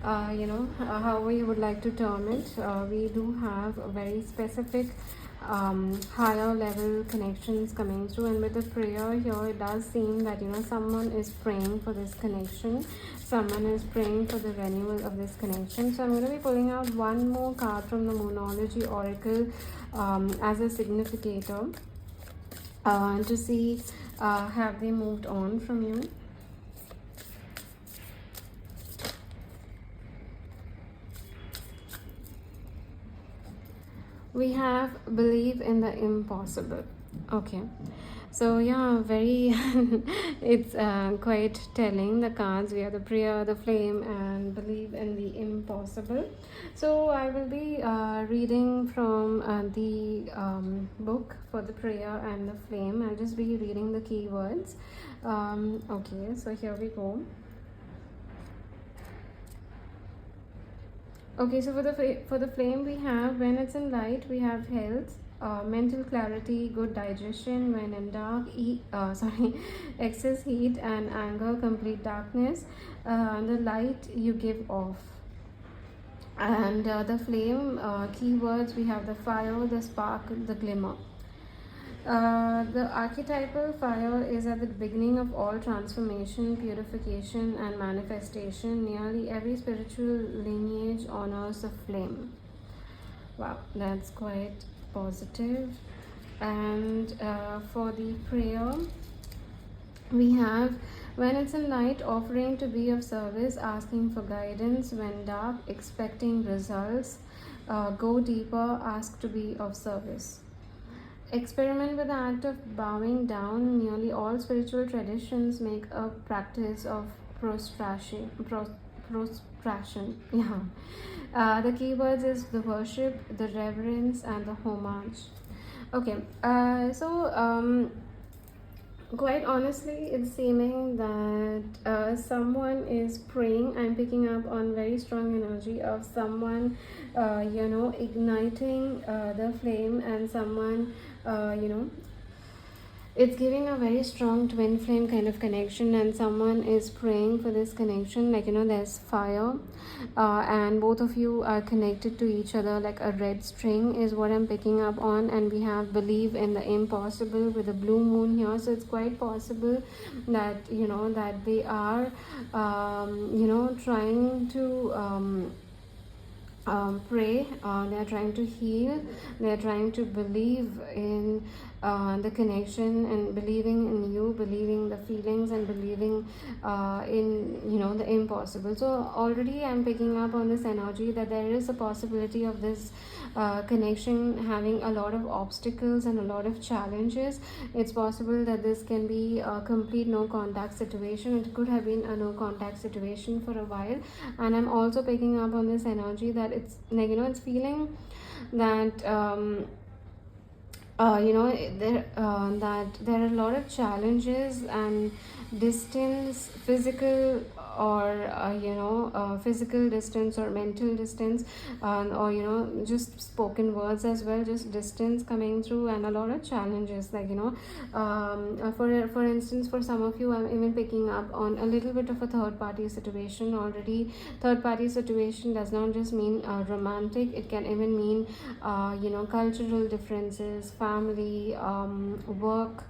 however you would like to term it. We do have a very specific higher level connections coming through, and with the prayer here, it does seem that someone is praying for this connection, someone is praying for the renewal of this connection. So I'm going to be pulling out one more card from the Moonology Oracle as a significator to see have they moved on from you. We have believe in the impossible. Okay, so yeah, very it's quite telling, the cards. We have the prayer, the flame, and believe in the impossible. So I will be reading from the book for the prayer and the flame. I'll just be reading the keywords. Okay, so here we go. Okay, so for the flame we have, when it's in light we have health, mental clarity, good digestion. When in dark, sorry, excess heat and anger, complete darkness. The light you give off. And the flame keywords, we have the fire, the spark, the glimmer. The archetypal fire is at the beginning of all transformation, purification, and manifestation. Nearly every spiritual lineage honors the flame. Wow, that's quite positive. And for the prayer, we have, when it's in light, offering to be of service, asking for guidance. When dark, expecting results. Go deeper, ask to be of service. Experiment with the act of bowing down. Nearly all spiritual traditions make a practice of prostration. Prostration. Yeah. The keywords is the worship, the reverence, and the homage. Okay. Quite honestly, it's seeming that someone is praying. I'm picking up on very strong energy of someone, igniting the flame, and someone, it's giving a very strong twin flame kind of connection, and someone is praying for this connection. Like, there's fire, and both of you are connected to each other like a red string is what I'm picking up on. And we have believe in the impossible with a blue moon here, so it's quite possible that that they are trying to pray, they are trying to heal, they are trying to believe in the connection, and believing in you, believing the feelings, and believing in the impossible. So already I'm picking up on this energy that there is a possibility of this connection having a lot of obstacles and a lot of challenges. It's possible that this can be a complete no contact situation. It could have been a no contact situation for a while. And I'm also picking up on this energy that it's like it's feeling that that there are a lot of challenges and distance, physical or physical distance or mental distance, or just spoken words as well, just distance coming through, and a lot of challenges, like for instance, for some of you, I'm even picking up on a little bit of a third party situation already. Third party situation does not just mean romantic, it can even mean cultural differences, family, work,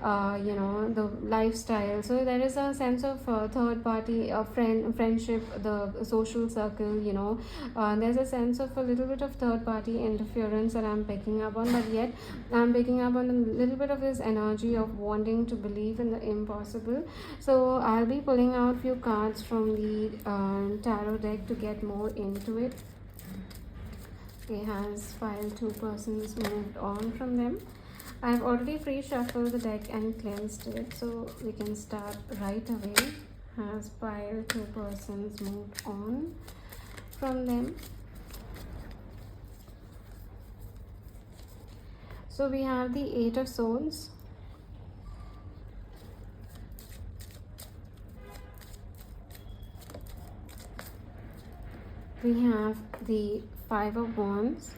the lifestyle. So there is a sense of third party, friendship, the social circle. There's a sense of a little bit of third party interference that I'm picking up on, but yet I'm picking up on a little bit of this energy of wanting to believe in the impossible. So I'll be pulling out few cards from the tarot deck to get more into it. Okay, has filed 2 persons moved on from them. I've already pre-shuffled the deck and cleansed it, so we can start right away. Has piled 2 persons moved on from them. So we have the 8 of Swords. We have the 5 of Wands.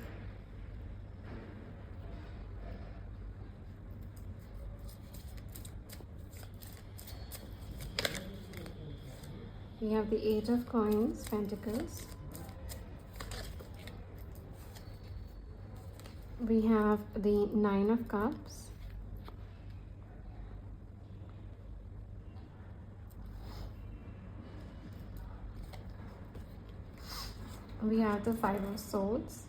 We have the 8 of Coins, Pentacles. We have the 9 of Cups. We have the 5 of Swords.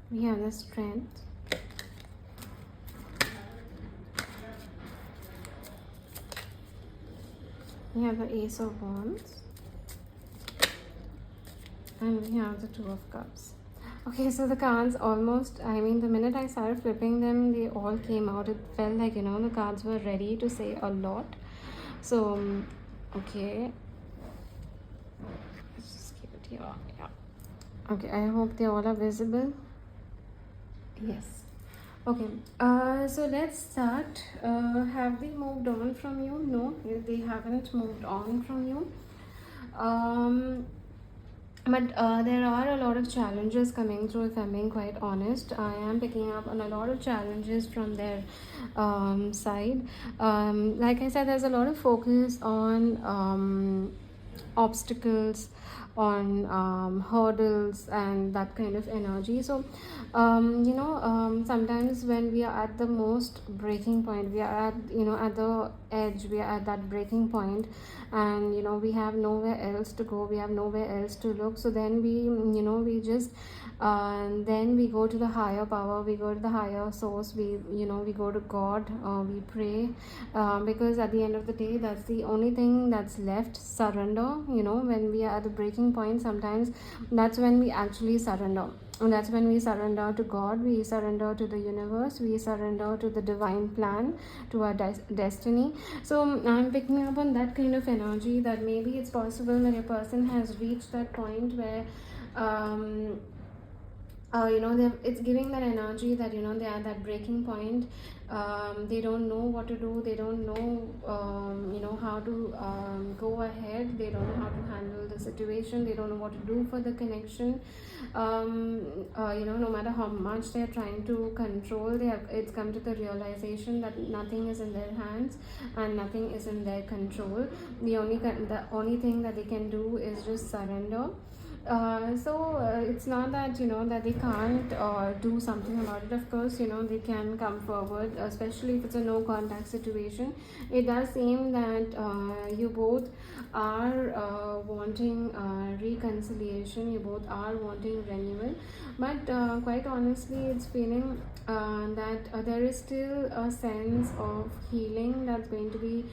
We have the Strength. We have the Ace of Wands. And we have the 2 of Cups. Okay, so the cards almost, the minute I started flipping them, they all came out. It felt like, the cards were ready to say a lot. So, okay. Let's just keep it here. Yeah. Okay, I hope they all are visible. Yes. Okay, so let's start. Have they moved on from you? No, they haven't moved on from you. Um, but there are a lot of challenges coming through. If I'm being quite honest, I am picking up on a lot of challenges from their side. Like I said, there's a lot of focus on obstacles, on hurdles and that kind of energy. So sometimes when we are at the most breaking point, we are at, at the edge, we are at that breaking point, and we have nowhere else to go, we have nowhere else to look. So then we just then we go to the higher power, we go to the higher source, we go to God, we pray, because at the end of the day, that's the only thing that's left. Surrender. When we are at the breaking point, sometimes that's when we actually surrender. And that's when we surrender to God, we surrender to the universe, we surrender to the divine plan, to our destiny. So I'm picking up on that kind of energy, that maybe it's possible that a person has reached that point where it's giving that energy that they are at that breaking point. They don't know what to do, they don't know how to go ahead, they don't know how to handle the situation, they don't know what to do for the connection. No matter how much they're trying to control, it's come to the realization that nothing is in their hands and nothing is in their control. The only thing that they can do is just surrender. It's not that that they can't do something about it. Of course, they can come forward, especially if it's a no contact situation. It does seem that you both are wanting reconciliation, you both are wanting renewal, but quite honestly, it's feeling that there is still a sense of healing that's going to be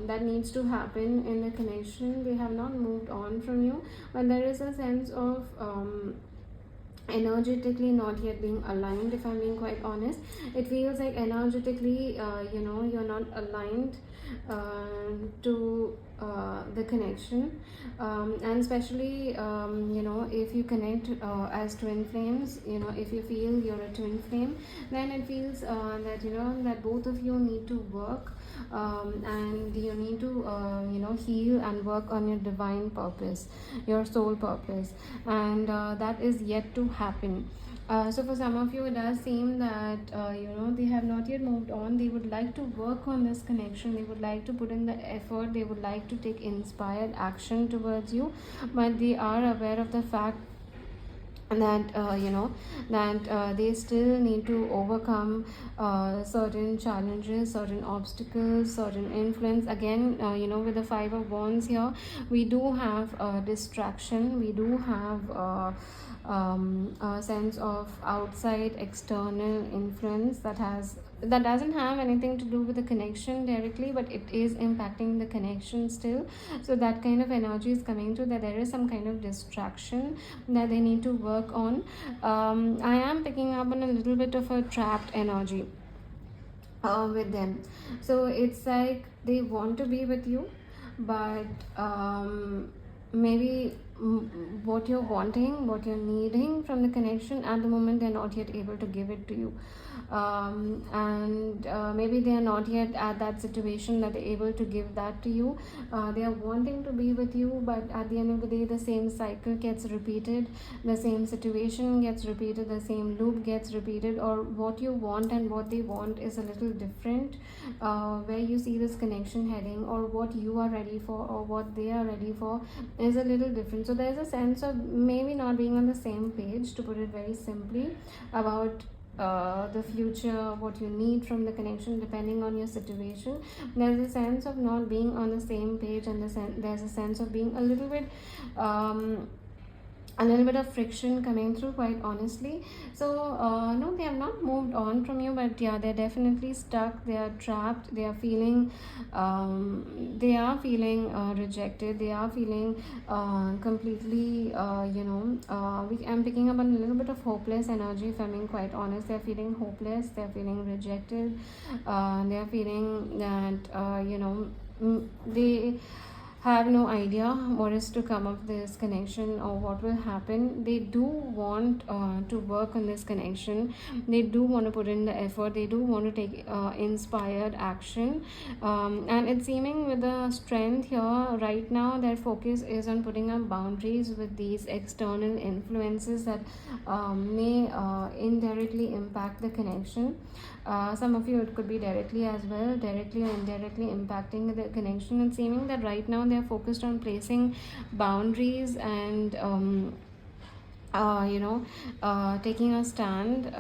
that needs to happen in the connection. They have not moved on from you, but there is a sense of energetically not yet being aligned. If I'm being quite honest, it feels like energetically you're not aligned to the connection, and especially if you connect as twin flames, if you feel you're a twin flame, then it feels that that both of you need to work, and you need to heal and work on your divine purpose, your soul purpose, and that is yet to happen. So for some of you, it does seem that they have not yet moved on. They would like to work on this connection, they would like to put in the effort, they would like to take inspired action towards you, but they are aware of the fact that they still need to overcome certain challenges, certain obstacles, certain influence. Again, with the Five of Wands here, we do have distraction, we do have a sense of outside external influence that doesn't have anything to do with the connection directly, but it is impacting the connection still. So that kind of energy is coming through, that there is some kind of distraction that they need to work on. I am picking up on a little bit of a trapped energy with them. So it's like they want to be with you, but maybe what you're wanting, what you're needing from the connection at the moment, they're not yet able to give it to you. And maybe they are not yet at that situation that they're able to give that to you. They are wanting to be with you, but at the end of the day, the same cycle gets repeated, the same situation gets repeated, the same loop gets repeated, or what you want and what they want is a little different. Where you see this connection heading, or what you are ready for, or what they are ready for, is a little different. So there's a sense of maybe not being on the same page, to put it very simply, about the future, what you need from the connection depending on your situation. There's a sense of not being on the same page, and there's a sense of being a little bit of friction coming through, quite honestly. So no, they have not moved on from you, but yeah, they're definitely stuck, they are trapped, they are feeling rejected, they are feeling completely I'm picking up on a little bit of hopeless energy. If I'm being quite honest, they're feeling hopeless, they're feeling rejected, they're feeling that they have no idea what is to come of this connection or what will happen. They do want to work on this connection. They do want to put in the effort. They do want to take inspired action. And it's seeming with the strength here right now, their focus is on putting up boundaries with these external influences that may indirectly impact the connection. Some of you, it could be directly as well, directly or indirectly impacting the connection. And seeming that right now they are focused on placing boundaries and taking a stand,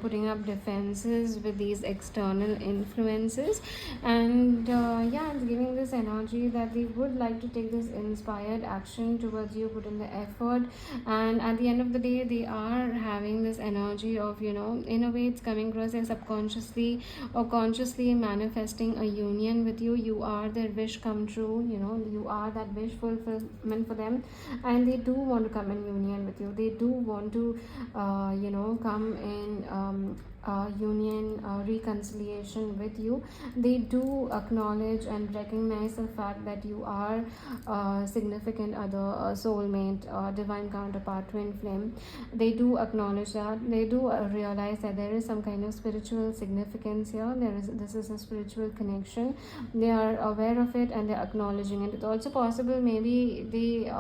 putting up defenses with these external influences. And yeah, it's giving this energy that they would like to take this inspired action towards you, put in the effort. And at the end of the day, they are having this energy of, in a way, it's coming across as subconsciously or consciously manifesting a union with you. You are their wish come true, you are that wish fulfillment for them, and they do want to come in union with you. They do want to come in union, reconciliation with you. They do acknowledge and recognize the fact that you are significant other, soulmate, divine counterpart, twin flame. They do acknowledge that. They do realize that there is some kind of spiritual significance here. This is a spiritual connection. They are aware of it and they're acknowledging it. It's also possible maybe they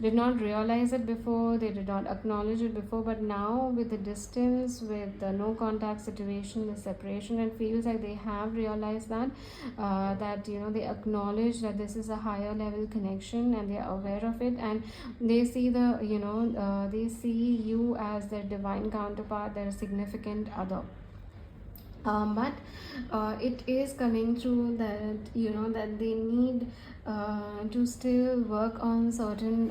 did not realize it before, they did not acknowledge it before, but now with the distance, with the no contact situation, the separation, it feels like they have realized that they acknowledge that this is a higher level connection and they are aware of it, and they see they see you as their divine counterpart, their significant other. But it is coming through that that they need to still work on certain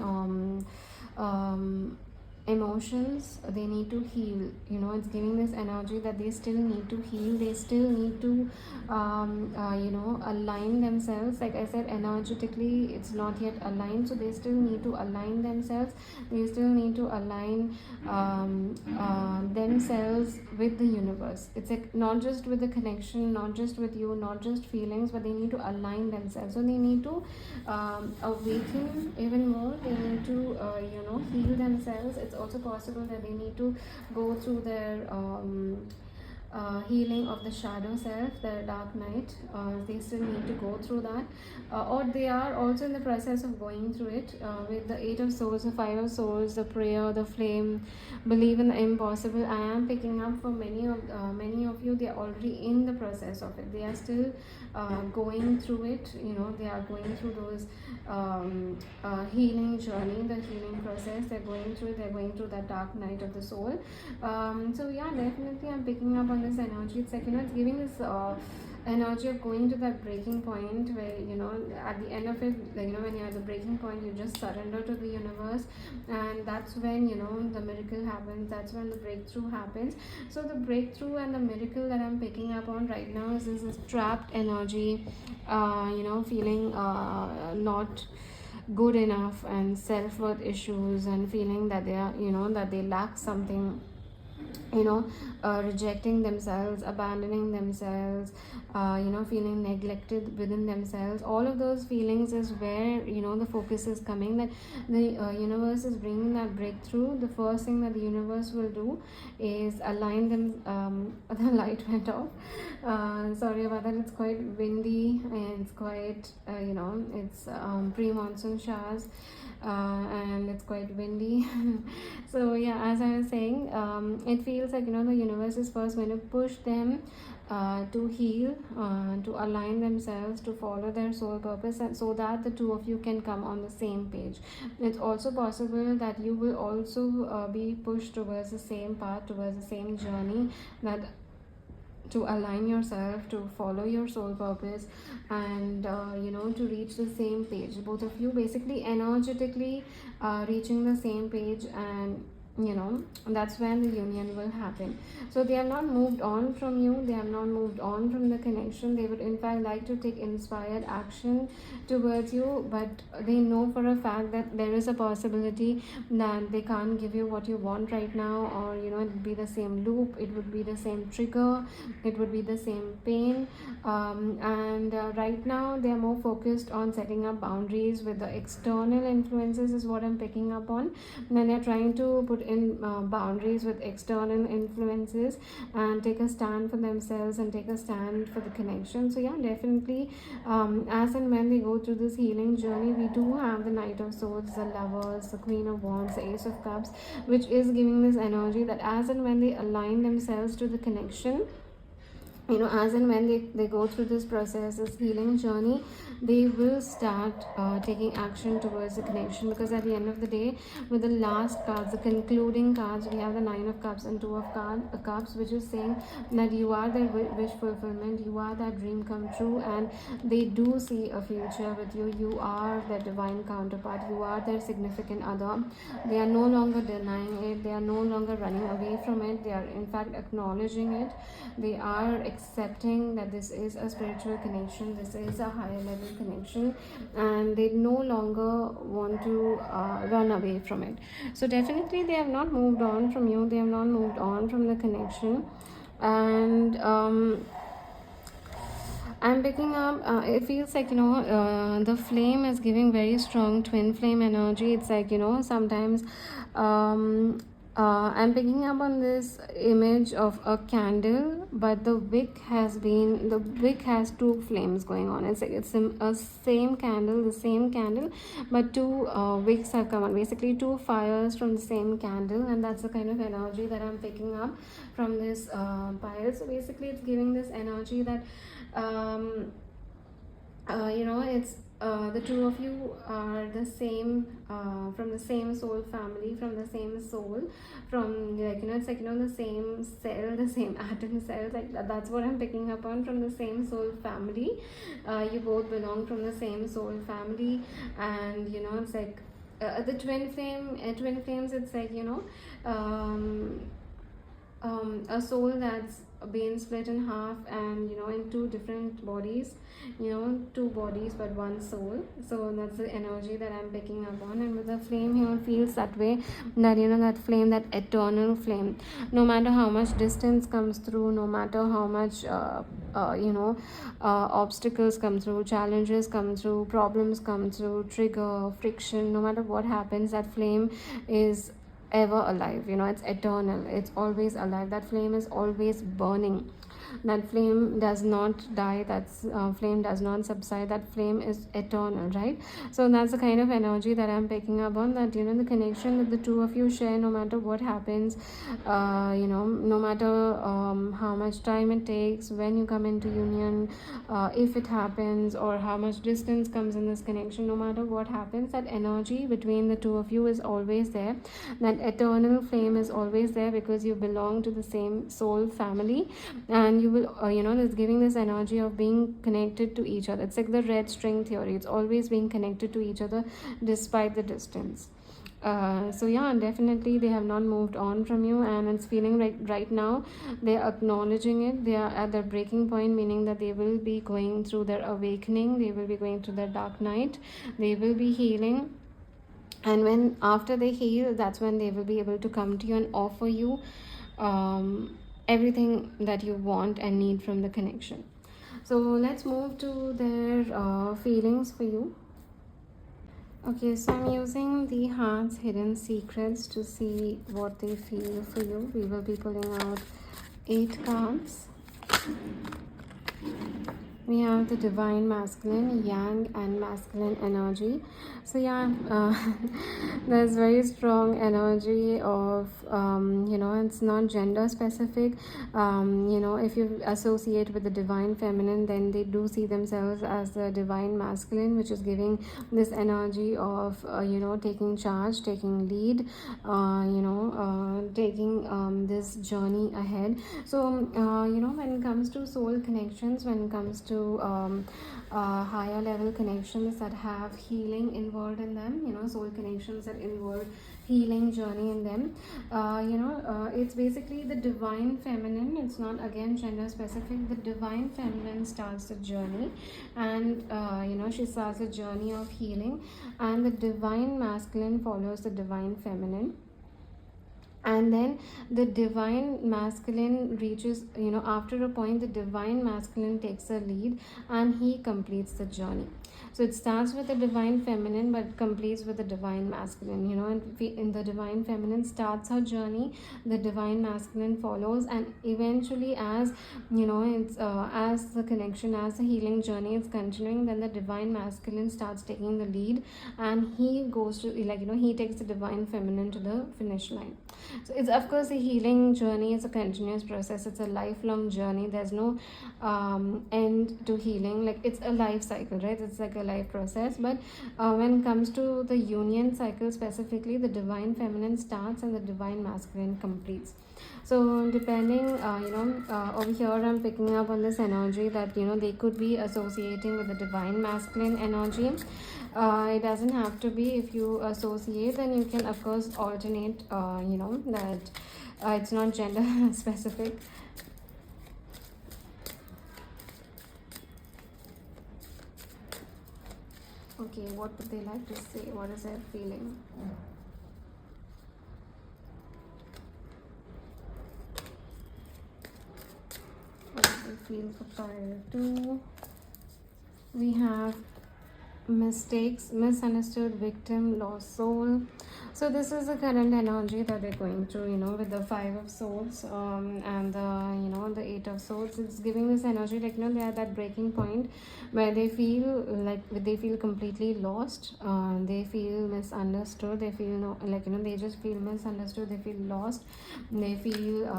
emotions. They need to heal. It's giving this energy that they still need to heal. They still need to align themselves. Like I said, energetically it's not yet aligned, so they still need to align themselves. They still need to align themselves with the universe. It's like not just with the connection, not just with you, not just feelings, but they need to align themselves. So they need to awaken even more. They need to heal themselves. It's also possible that they need to go through their healing of the shadow self, the dark night. They still need to go through that, or they are also in the process of going through it with the 8 of swords, the 5 of swords, the prayer, the flame, believe in the impossible. I am picking up for many of you, they are already in the process of it. They are still going through it. They are going through those healing journey, the healing process. They're going through that dark night of the soul. So yeah, definitely I'm picking up on this energy. It's like it's giving this energy of going to that breaking point where at the end of it, when you're at the breaking point, you just surrender to the universe, and that's when the miracle happens. That's when the breakthrough happens. So the breakthrough and the miracle that I'm picking up on right now is this trapped energy, feeling not good enough, and self-worth issues, and feeling that they are that they lack something, rejecting themselves, abandoning themselves, feeling neglected within themselves. All of those feelings is where the focus is coming, that the universe is bringing that breakthrough. The first thing that the universe will do is align them. The light went off. Sorry about that. It's quite windy and it's quite it's pre-monsoon showers. And it's quite windy. So yeah, as I was saying, it feels like the universe is first going to push them to heal, to align themselves, to follow their soul purpose, and so that the two of you can come on the same page. It's also possible that you will also be pushed towards the same path, towards the same journey, that to align yourself, to follow your soul purpose, and to reach the same page. Both of you basically energetically reaching the same page, and that's when the union will happen. So they have not moved on from you, they have not moved on from the connection. They would in fact like to take inspired action towards you, but they know for a fact that there is a possibility that they can't give you what you want right now, or it would be the same loop, it would be the same trigger, it would be the same pain. And right now they are more focused on setting up boundaries with the external influences, is what I'm picking up on. Then they're trying to put in boundaries with external influences and take a stand for themselves and take a stand for the connection. So yeah, definitely, as and when they go through this healing journey, we do have the Knight of Swords, the Lovers, the Queen of Wands, the Ace of Cups, which is giving this energy that as and when they align themselves to the connection, as and when they go through this process, this healing journey, they will start taking action towards the connection. Because at the end of the day, with the last cards, the concluding cards, we have the Nine of Cups and Two of Cups, which is saying that you are their wish fulfillment, you are that dream come true, and they do see a future with you. You are their divine counterpart, you are their significant other. They are no longer denying it, they are no longer running away from it, they are in fact acknowledging it. They are accepting that this is a spiritual connection, this is a higher level connection, and they no longer want to run away from it. So definitely they have not moved on from you, they have not moved on from the connection. And I'm picking up, it feels like, the flame is giving very strong twin flame energy. It's like, sometimes I'm picking up on this image of a candle, but the wick has two flames going on. It's like it's a same candle, the same candle, but two wicks have come on. Basically, two fires from the same candle, and that's the kind of energy that I'm picking up from this pile. So basically, it's giving this energy that it's the two of you are the same, from the same soul family, from the same soul, from it's like the same cell, the same atom cells, like that's what I'm picking up on, from the same soul family. You both belong from the same soul family, and it's like the twin flames, it's like a soul that's been split in half, and in two different bodies, two bodies but one soul. So that's the energy that I'm picking up on. And with the flame here, feels that way, that that flame, that eternal flame, no matter how much distance comes through, no matter how much obstacles come through, challenges come through, problems come through, trigger, friction, no matter what happens, that flame is ever alive. It's eternal, it's always alive. That flame is always burning. That flame does not die, that flame does not subside, that flame is eternal, right? So that's the kind of energy that I'm picking up on, that the connection that the two of you share, no matter what happens, no matter how much time it takes, when you come into union, if it happens, or how much distance comes in this connection, no matter what happens, that energy between the two of you is always there. That eternal flame is always there, because you belong to the same soul family, and you will it's giving this energy of being connected to each other. It's like the red string theory, it's always being connected to each other despite the distance. So yeah, definitely they have not moved on from you, and it's feeling like right now they are acknowledging it. They are at their breaking point, meaning that they will be going through their awakening, they will be going through their dark night, they will be healing. And when after they heal, that's when they will be able to come to you and offer you everything that you want and need from the connection. So let's move to their feelings for you. Okay, so I'm using the Heart's Hidden Secrets to see what they feel for you. We will be pulling out 8 cards. We have the Divine Masculine, Yang and Masculine energy. So yeah, there's very strong energy of, it's not gender specific. If you associate with the Divine Feminine, then they do see themselves as the Divine Masculine, which is giving this energy of, taking charge, taking lead, taking this journey ahead. So, when it comes to soul connections, when it comes to into higher level connections that have healing involved in them, soul connections that involve healing journey in them. It's basically the divine feminine. It's not again gender specific. The divine feminine starts the journey, and she starts a journey of healing, and the divine masculine follows the divine feminine. And then the divine masculine reaches, after a point, the divine masculine takes the lead and he completes the journey. So it starts with the divine feminine but completes with the divine masculine, and in the divine feminine starts her journey, the divine masculine follows, and eventually as it's as the connection, as the healing journey is continuing, then the divine masculine starts taking the lead, and he goes to, he takes the divine feminine to the finish line. So it's of course a healing journey. It's a continuous process. It's a lifelong journey. There's no end to healing. Like, it's a life cycle, right? It's like a life process. But when it comes to the union cycle specifically, the divine feminine starts and the divine masculine completes. So depending, over here I'm picking up on this energy that they could be associating with the divine masculine energy. It doesn't have to be. If you associate, then you can of course alternate, that it's not gender specific. Okay, what would they like to say? What is their feeling? What do they feel for fire 2? We have mistakes, misunderstood, victim, lost soul. So this is the current energy that they're going through, with the 5 of swords and the 8 of swords. It's giving this energy like, they're at that breaking point where they feel completely lost. They feel misunderstood. They feel they just feel misunderstood. They feel lost. They feel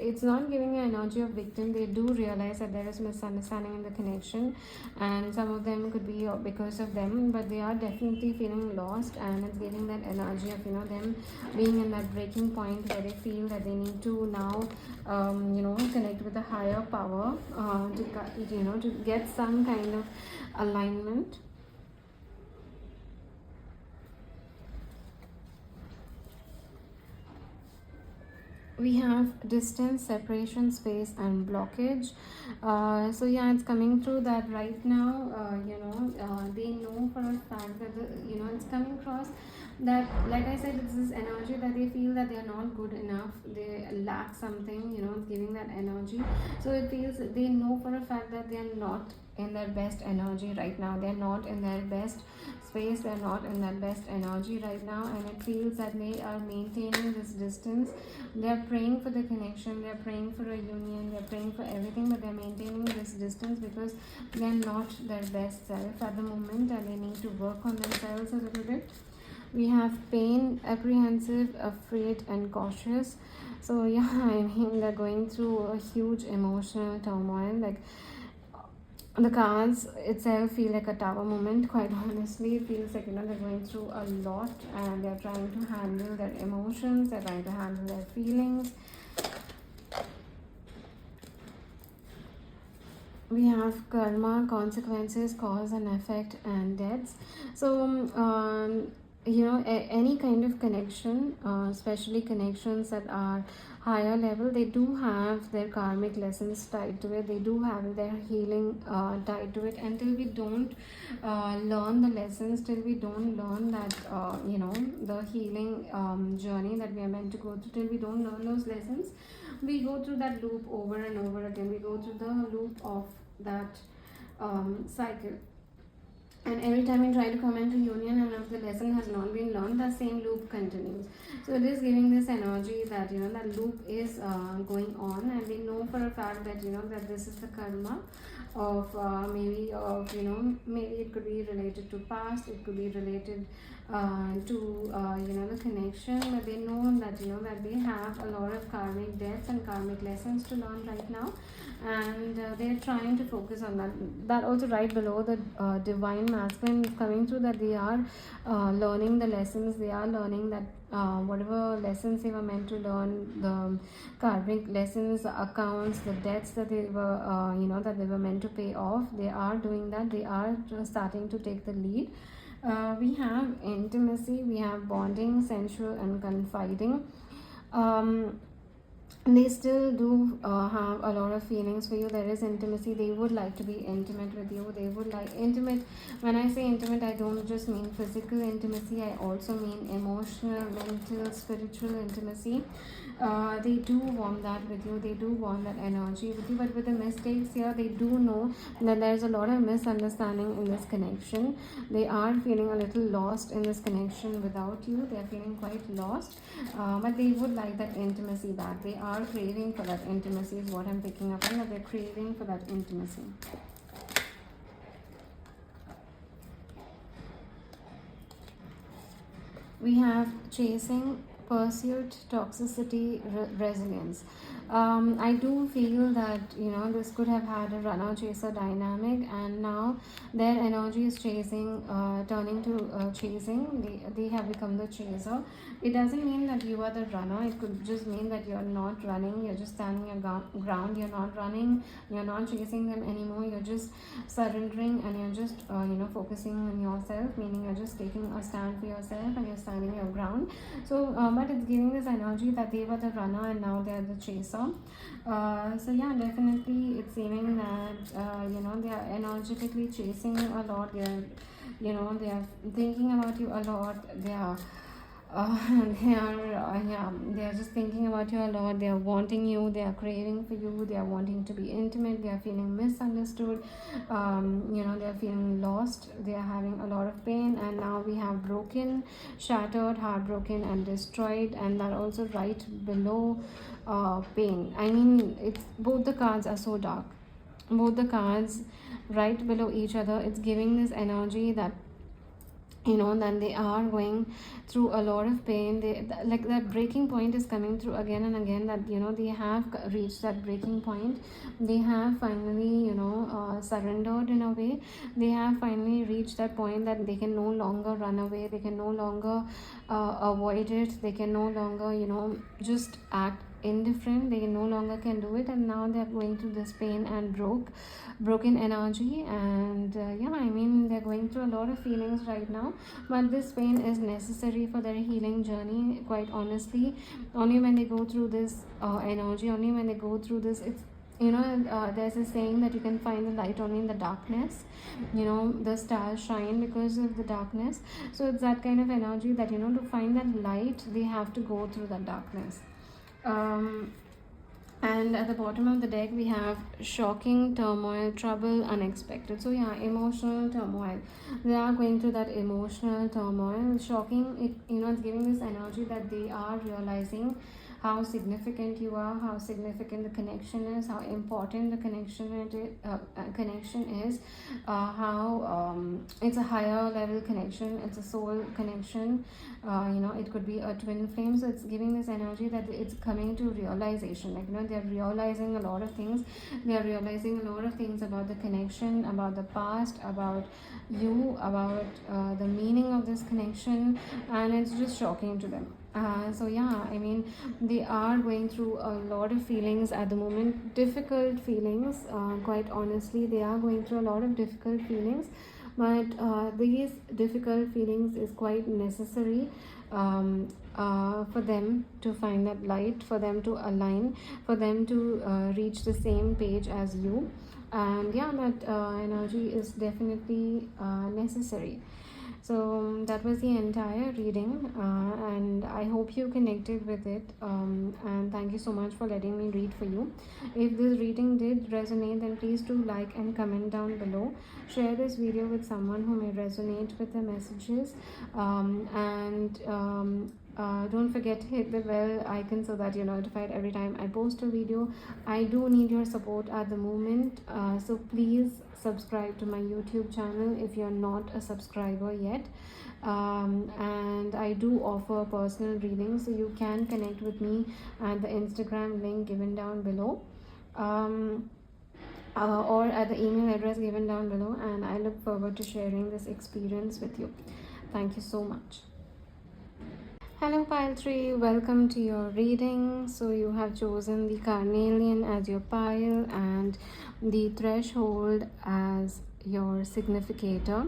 it's not giving an energy of victim. They do realize that there is misunderstanding in the connection, and some of them could be because of them, but they are definitely feeling lost, and it's giving that energy of them being in that breaking point where they feel that they need to now connect with a higher power to get some kind of alignment. We have distance, separation, space, and blockage. So yeah, it's coming through that right now. They know for a fact that it's coming across that, like I said, it's this energy that they feel that they are not good enough. They lack something. It's giving that energy. So it feels they know for a fact that they are not in their best energy right now. They're not in their best space. They're not in their best energy right now, and it feels that they are maintaining this distance. They're praying for the connection, they're praying for a union, they're praying for everything, but they're maintaining this distance because they're not their best self at the moment, and they need to work on themselves a little bit. We have pain, apprehensive, afraid, and cautious. So yeah, they're going through a huge emotional turmoil. Like, the cards itself feel like a tower moment, quite honestly. It feels like they're going through a lot, and they're trying to handle their emotions, they're trying to handle their feelings. We have karma, consequences, cause and effect, and deaths. So any kind of connection, especially connections that are higher level, they do have their karmic lessons tied to it. They do have their healing tied to it. Until we don't learn the lessons, till we don't learn that the healing journey that we are meant to go through, till we don't learn those lessons, we go through that loop over and over again. We go through the loop of that cycle. And every time you try to come into union and if the lesson has not been learned, the same loop continues. So it is giving this energy that that loop is going on, and we know for a fact that that this is the karma of maybe it could be related to past, it could be related to the connection, but they know that that they have a lot of karmic debts and karmic lessons to learn right now, and they're trying to focus on that. That also right below the divine masculine is coming through, that they are learning the lessons. They are learning that whatever lessons they were meant to learn, the karmic lessons, the accounts, the debts that they were, that they were meant to pay off. They are doing that. They are starting to take the lead. We have intimacy, we have bonding, sensual, and confiding. They still do have a lot of feelings for you. There is intimacy. They would like to be intimate with you. They would like intimate. When I say intimate, I don't just mean physical intimacy. I also mean emotional, mental, spiritual intimacy. They do want that with you. They do want that energy with you. But with the mistakes here, they do know that there's a lot of misunderstanding in this connection. They are feeling a little lost in this connection without you. They are feeling quite lost. But they would like that intimacy back. They are craving for that intimacy is what I'm picking up on. That they're craving for that intimacy. We have chasing, pursuit, toxicity, resilience. I do feel that this could have had a runner chaser dynamic, and now their energy is chasing, turning to chasing. They have become the chaser. It doesn't mean that you are the runner. It could just mean that you're not running. You're just standing your ground. You're not running. You're not chasing them anymore. You're just surrendering, and you're just focusing on yourself. Meaning you're just taking a stand for yourself, and you're standing your ground. So, but it's giving this energy that they were the runner and now they're the chaser. So yeah, definitely it's seeming that they are energetically chasing a lot. They are thinking about you a lot. They are just thinking about you a lot. They are wanting you. They are craving for you. They are wanting to be intimate. They are feeling misunderstood. They are feeling lost. They are having a lot of pain, and now we have broken, shattered, heartbroken, and destroyed, and that also right below pain. I mean, it's both the cards are so dark. Both the cards right below each other. It's giving this energy that that they are going through a lot of pain. Like that breaking point is coming through again and again, that they have reached that breaking point. They have finally surrendered in a way. They have finally reached that point that they can no longer run away. They can no longer avoid it. They can no longer just act indifferent. They no longer can do it, and now they're going through this pain and broken energy. And I mean, they're going through a lot of feelings right now, but this pain is necessary for their healing journey, quite honestly. Only when they go through this energy, only when they go through this, it's there's a saying that you can find the light only in the darkness. The stars shine because of the darkness. So it's that kind of energy that to find that light, they have to go through that darkness. And at the bottom of the deck we have shocking, turmoil, trouble, unexpected. So yeah, emotional turmoil. They are going through that emotional turmoil. Shocking, it's giving this energy that they are realizing how significant you are, how significant the connection is, how important the connection is, how it's a higher level connection, it's a soul connection. It could be a twin flame. So it's giving this energy that it's coming to realization. Like they're realizing a lot of things. They are realizing a lot of things about the connection, about the past, about you, about the meaning of this connection, and it's just shocking to them. So yeah, I mean, they are going through a lot of feelings at the moment, difficult feelings. Quite honestly, they are going through a lot of difficult feelings, but these difficult feelings is quite necessary for them to find that light, for them to align, for them to reach the same page as you. And yeah, that energy is definitely necessary. So that was the entire reading, and I hope you connected with it, and thank you so much for letting me read for you. If this reading did resonate, then please do like and comment down below. Share this video with someone who may resonate with the messages, and don't forget to hit the bell icon so that you're notified every time I post a video. I do need your support at the moment, so please subscribe to my YouTube channel if you're not a subscriber yet. And I do offer personal readings, so you can connect with me at the Instagram link given down below, or at the email address given down below, and I look forward to sharing this experience with you. Thank you so much. Hello, pile 3, welcome to your reading. So, you have chosen the carnelian as your pile and the threshold as your significator.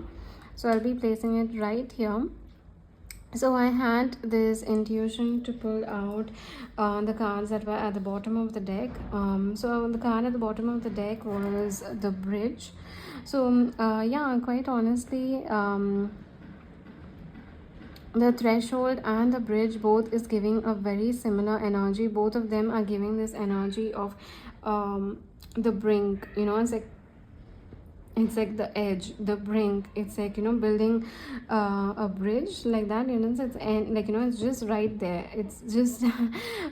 So, I'll be placing it right here. So I had this intuition to pull out the cards that were at the bottom of the deck. So the card at the bottom of the deck was the bridge. So yeah, quite honestly, the threshold and the bridge both is giving a very similar energy. Both of them are giving this energy of the brink. It's like the edge, the brink. It's like, building a bridge like that, so it's it's just right there. It's just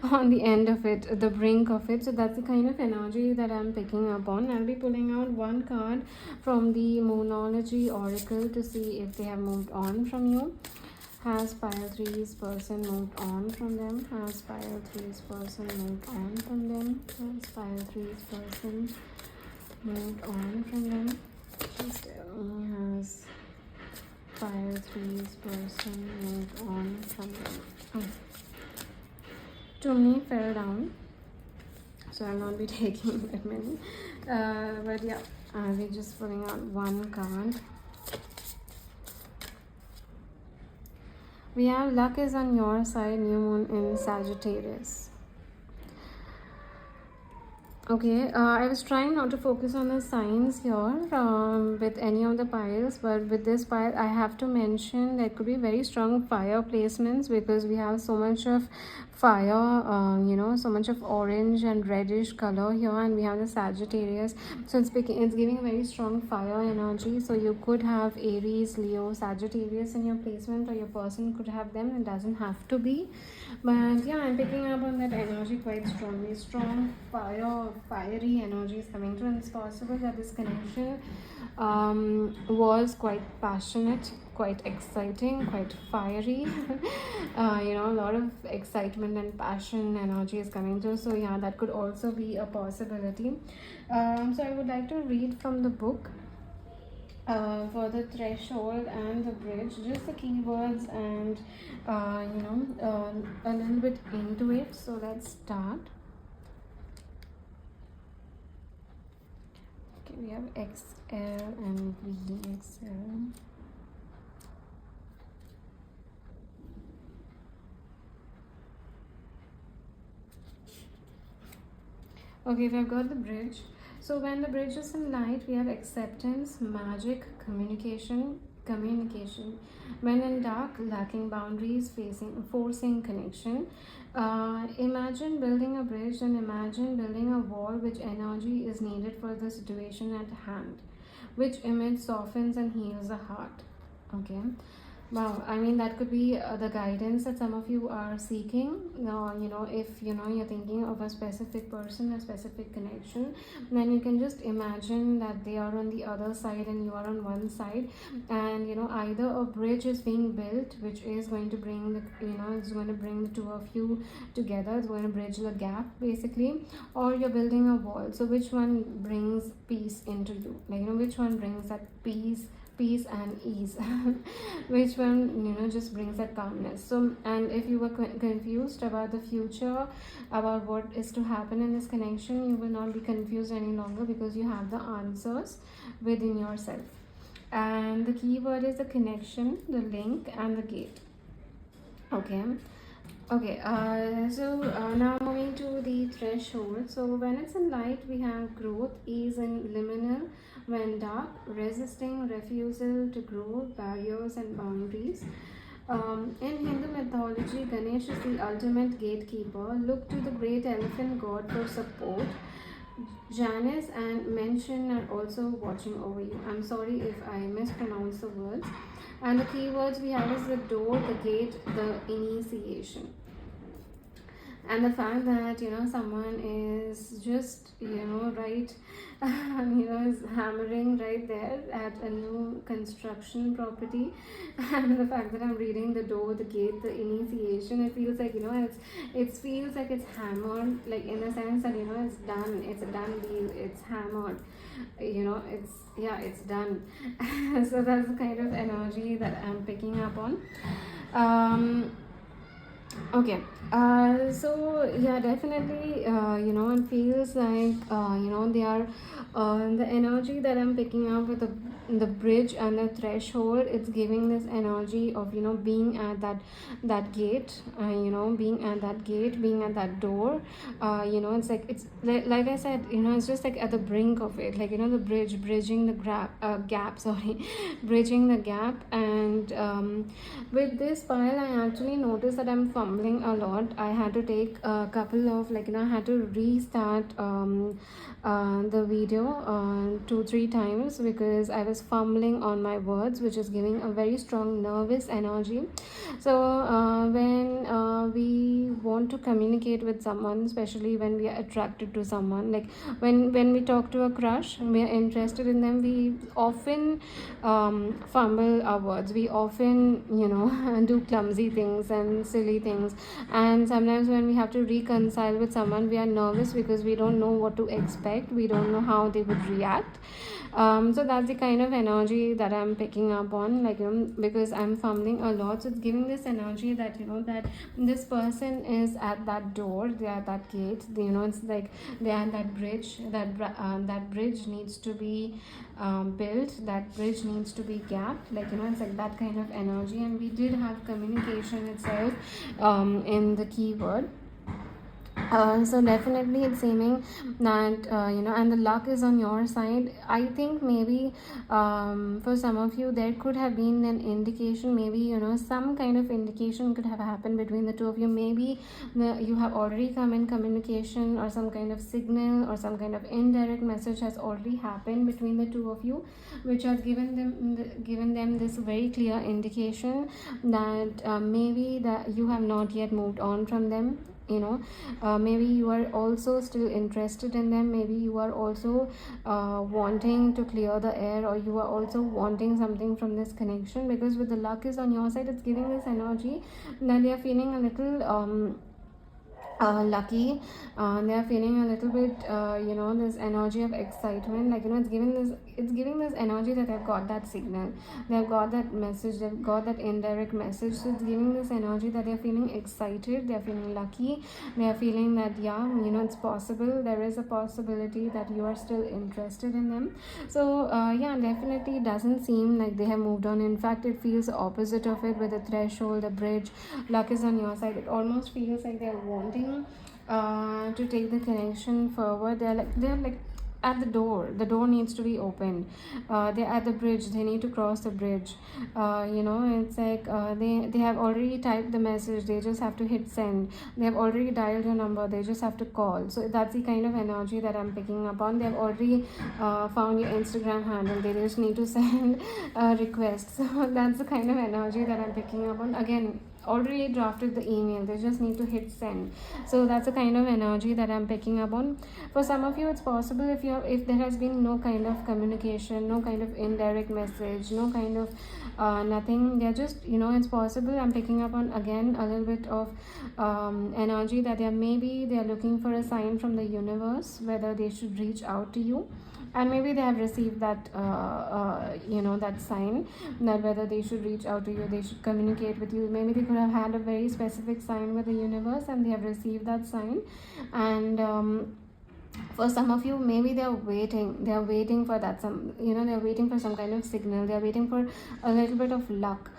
on the end of it, the brink of it. So that's the kind of energy that I'm picking up on. I'll be pulling out one card from the Moonology Oracle to see if they have moved on from you. Has pile 3's person moved on from them? Has pile 3's person moved on from them? Has pile 3's person moved on from them? Just has pile 3's person moved on from them? Oh. Too many fell down, so I'll not be taking that many. But yeah, I'll be just pulling out one card. We have luck is on your side, new moon in Sagittarius. Okay, I was trying not to focus on the signs here with any of the piles, but with this pile, I have to mention there could be very strong fire placements because we have so much of fire, so much of orange and reddish color here, and we have the Sagittarius. So it's giving a very strong fire energy. So you could have Aries, Leo, Sagittarius in your placement, or your person could have them. It doesn't have to be. But yeah, I'm picking up on that energy quite strongly. Strong fiery energy is coming through, and it's possible that this connection was quite passionate, quite exciting, quite fiery. A lot of excitement and passion energy is coming through. So yeah, that could also be a possibility. So I would like to read from the book. For the threshold and the bridge, just the keywords and a little bit into it. So let's start. Okay, we have XL and VXL. Okay, we've got the bridge. So when the bridge is in light, we have acceptance, magic, communication. When in dark, lacking boundaries, forcing connection. Imagine building a bridge and imagine building a wall which energy is needed for the situation at hand, which image softens and heals the heart. Okay. Wow, I mean that could be the guidance that some of you are seeking. If you're thinking of a specific person, a specific connection, then you can just imagine that they are on the other side and you are on one side, and either a bridge is being built, which is going to bring it's going to bring the two of you together. It's going to bridge the gap basically, or you're building a wall. So which one brings peace into you? Which one brings that peace and ease? Which one just brings that calmness? So, and if you were confused about the future, about what is to happen in this connection, you will not be confused any longer because you have the answers within yourself. And the key word is the connection, the link, and the gate. Okay. So now moving to the threshold. So when it's in light, we have growth, ease, and liminal. When dark, resisting, refusal to grow, barriers and boundaries. In Hindu mythology, Ganesh is the ultimate gatekeeper. Look to the great elephant god for support. Janus and Mention are also watching over you. I'm sorry if I mispronounce the words. And the keywords we have is the door, the gate, the initiation. And the fact that someone is just right is hammering right there at a new construction property. And the fact that I'm reading the door, the gate, the initiation, it feels like it feels like it's hammered, like in the sense that it's done, it's a done deal, it's hammered, it's done. So that's the kind of energy that I'm picking up on. Okay. So yeah, definitely. It feels like they are the energy that I'm picking up with the bridge and the threshold. It's giving this energy of being at that gate. Being at that gate, being at that door. It's like like I said. It's just like at the brink of it. Like the bridge, bridging the gap. Sorry, bridging the gap. And with this pile, I actually noticed that I'm fumbling a lot. I had to take a couple of I had to restart the video 2 3 times because I was fumbling on my words, which is giving a very strong nervous energy. So when we want to communicate with someone, especially when we are attracted to someone, like when we talk to a crush, we are interested in them, we often fumble our words. We often do clumsy things and silly things. And sometimes when we have to reconcile with someone, we are nervous because we don't know what to expect, we don't know how they would react. So that's the kind of energy that I'm picking up on, because I'm fumbling a lot. So it's giving this energy that that this person is at that door, they are at that gate. It's like they are at that bridge. That bridge needs to be built. That bridge needs to be gapped. It's like that kind of energy. And we did have communication itself in the keyword. So definitely it's seeming that and the luck is on your side. I think maybe for some of you there could have been an indication, maybe some kind of indication could have happened between the two of you. Maybe you have already come in communication, or some kind of signal or some kind of indirect message has already happened between the two of you, which has given them this very clear indication that maybe that you have not yet moved on from them. Maybe you are also still interested in them. Maybe you are also wanting to clear the air, or you are also wanting something from this connection, because with the luck is on your side, it's giving this energy that they are feeling a little lucky. They are feeling a little bit this energy of excitement. It's giving this energy that they've got that signal, they've got that message, they've got that indirect message. So it's giving this energy that they're feeling excited, they're feeling lucky, they are feeling that it's possible, there is a possibility that you are still interested in them. So yeah, definitely doesn't seem like they have moved on. In fact, it feels the opposite of it. With the threshold, the bridge, luck is on your side. It almost feels like they're wanting to take the connection forward. They're like at the door. The door needs to be opened. They're at the bridge, they need to cross the bridge. It's like they have already typed the message, they just have to hit send. They have already dialed your number, they just have to call. So that's the kind of energy that I'm picking up on. They have already found your Instagram handle, they just need to send a request. So that's the kind of energy that I'm picking up on. Again, already drafted the email, they just need to hit send. So that's the kind of energy that I'm picking up on. For some of you, it's possible if there has been no kind of communication, no kind of indirect message, no kind of nothing. They're just it's possible I'm picking up on, again, a little bit of energy that they are looking for a sign from the universe, whether they should reach out to you. And maybe they have received that that sign, that whether they should reach out to you, they should communicate with you. Maybe they could have had a very specific sign with the universe, and they have received that sign. And for some of you, maybe they are waiting for that, they're waiting for some kind of signal, they're waiting for a little bit of luck.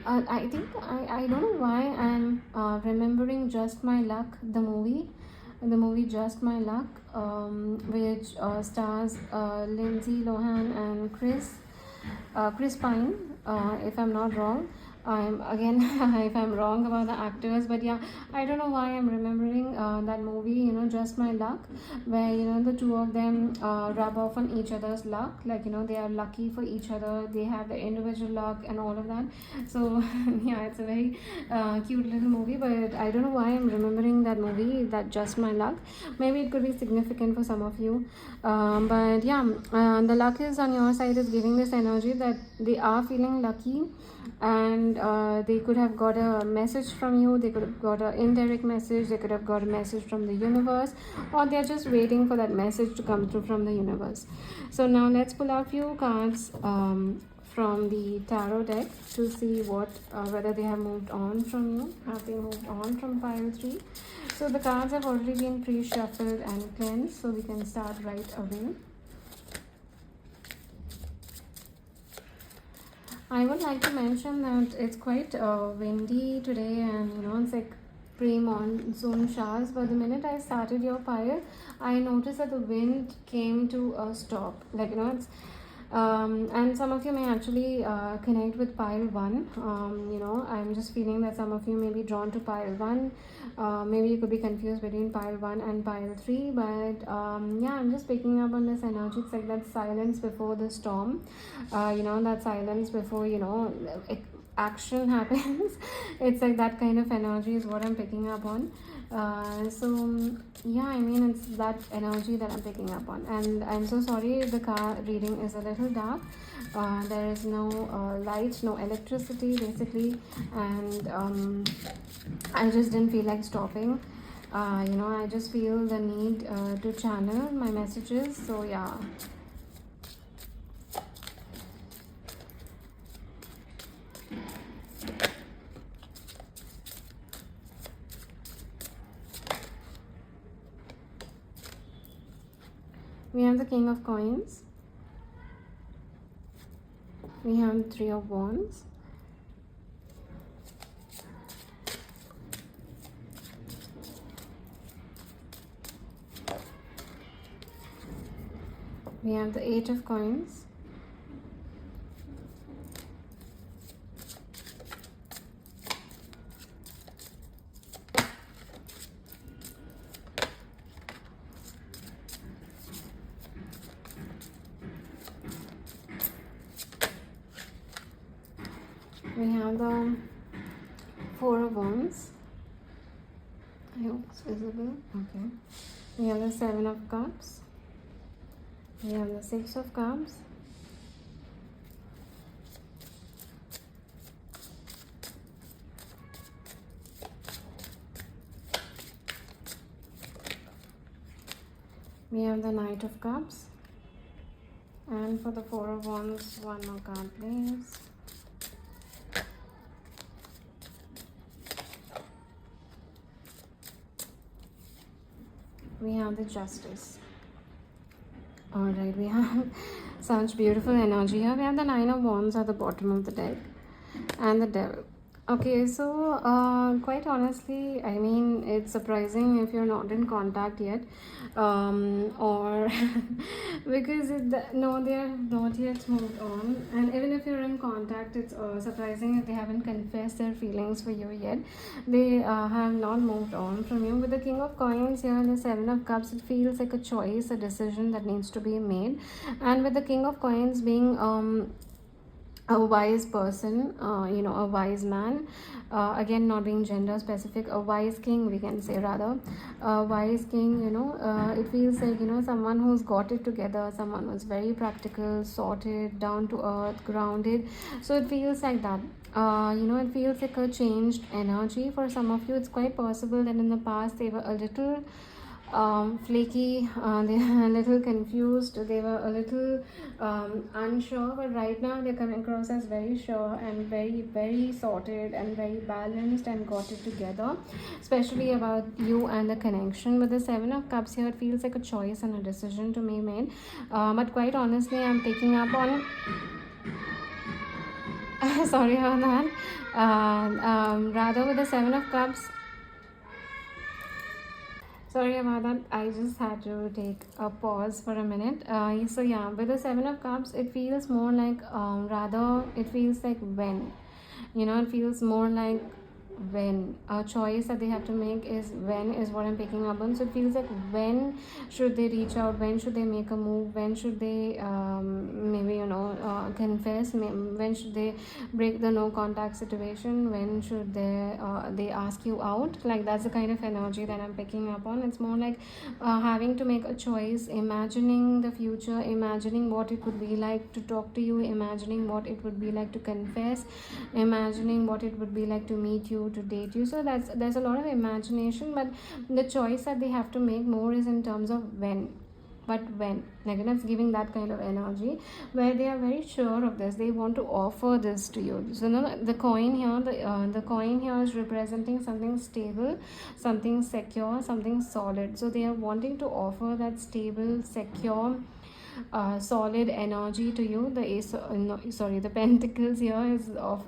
I think I don't know why I'm remembering Just My Luck, the movie Just My Luck, which stars Lindsay Lohan and Chris Pine, if I'm not wrong. I'm again if I'm wrong about the actors, but yeah, I don't know why I'm remembering that movie, Just My Luck, where the two of them rub off on each other's luck. They are lucky for each other, they have the individual luck and all of that. So yeah, it's a very cute little movie, but I don't know why I'm remembering that movie, that Just My Luck. Maybe it could be significant for some of you. But yeah, the luck is on your side, is giving this energy that they are feeling lucky. And they could have got a message from you, they could have got an indirect message, they could have got a message from the universe, or they're just waiting for that message to come through from the universe. So now let's pull out few cards from the tarot deck to see what whether they have moved on from you. Have they moved on from pile 3? So the cards have already been pre-shuffled and cleansed, so we can start right away. I would like to mention that it's quite windy today, and it's like pre-monsoon showers, but the minute I started your pile, I noticed that the wind came to a stop. Like, it's and some of you may actually connect with pile 1. I'm just feeling that some of you may be drawn to pile 1. Maybe you could be confused between pile 1 and pile 3, but yeah, I'm just picking up on this energy. It's like that silence before the storm, that silence before action happens. It's like that kind of energy is what I'm picking up on. So yeah, I mean, it's that energy that I'm picking up on, and I'm so sorry if the card reading is a little dark. There is no light, no electricity basically, and I just didn't feel like stopping. I just feel the need to channel my messages, so yeah. We have the King of Coins. We have the 3 of Wands. We have the 8 of Coins. We have the 4 of Wands. I hope it's visible. Okay. We have the 7 of Cups. We have the 6 of Cups. We have the Knight of Cups. And for the 4 of Wands, one more card, please. We have the Justice. Alright, we have such beautiful energy here. We have the 9 of Wands at the bottom of the deck and the Devil. Okay, so quite honestly, I mean, it's surprising if you're not in contact yet, or because no, they have not yet moved on, and even if you're in contact, it's surprising if they haven't confessed their feelings for you yet. They have not moved on from you. With the King of Coins here and the 7 of Cups, it feels like a choice, a decision that needs to be made, and with the King of Coins being a wise person, a wise man, again not being gender specific, a wise king we can say, rather a wise king. It feels like someone who's got it together, someone who's very practical, sorted, down to earth, grounded. So it feels like that. It feels like a changed energy for some of you. It's quite possible that in the past they were a little flaky, they were a little confused, they were a little unsure, but right now they're coming across as very sure and very, very sorted and very balanced and got it together, especially about you and the connection. With the 7 of Cups here, it feels like a choice and a decision to be made, but quite honestly, I'm picking up on sorry about that. Rather, with the 7 of Cups, sorry about that, I just had to take a pause for a minute. So yeah, with the 7 of Cups, it feels more like, rather it feels like when, it feels more like when. A choice that they have to make is when, is what I'm picking up on. So it feels like when should they reach out, when should they make a move, when should they maybe confess, when should they break the no contact situation, when should they ask you out. Like, that's the kind of energy that I'm picking up on. It's more like having to make a choice, imagining the future, imagining what it would be like to talk to you, imagining what it would be like to confess, imagining what it would be like to meet you, to date you. So there's a lot of imagination, but the choice that they have to make more is in terms of when. but when. Like, it's giving that kind of energy where they are very sure of this. They want to offer this to you. So the coin here, the coin here is representing something stable, something secure, something solid. So they are wanting to offer that stable, secure, solid energy to you. The ace, no, sorry, the pentacles here is of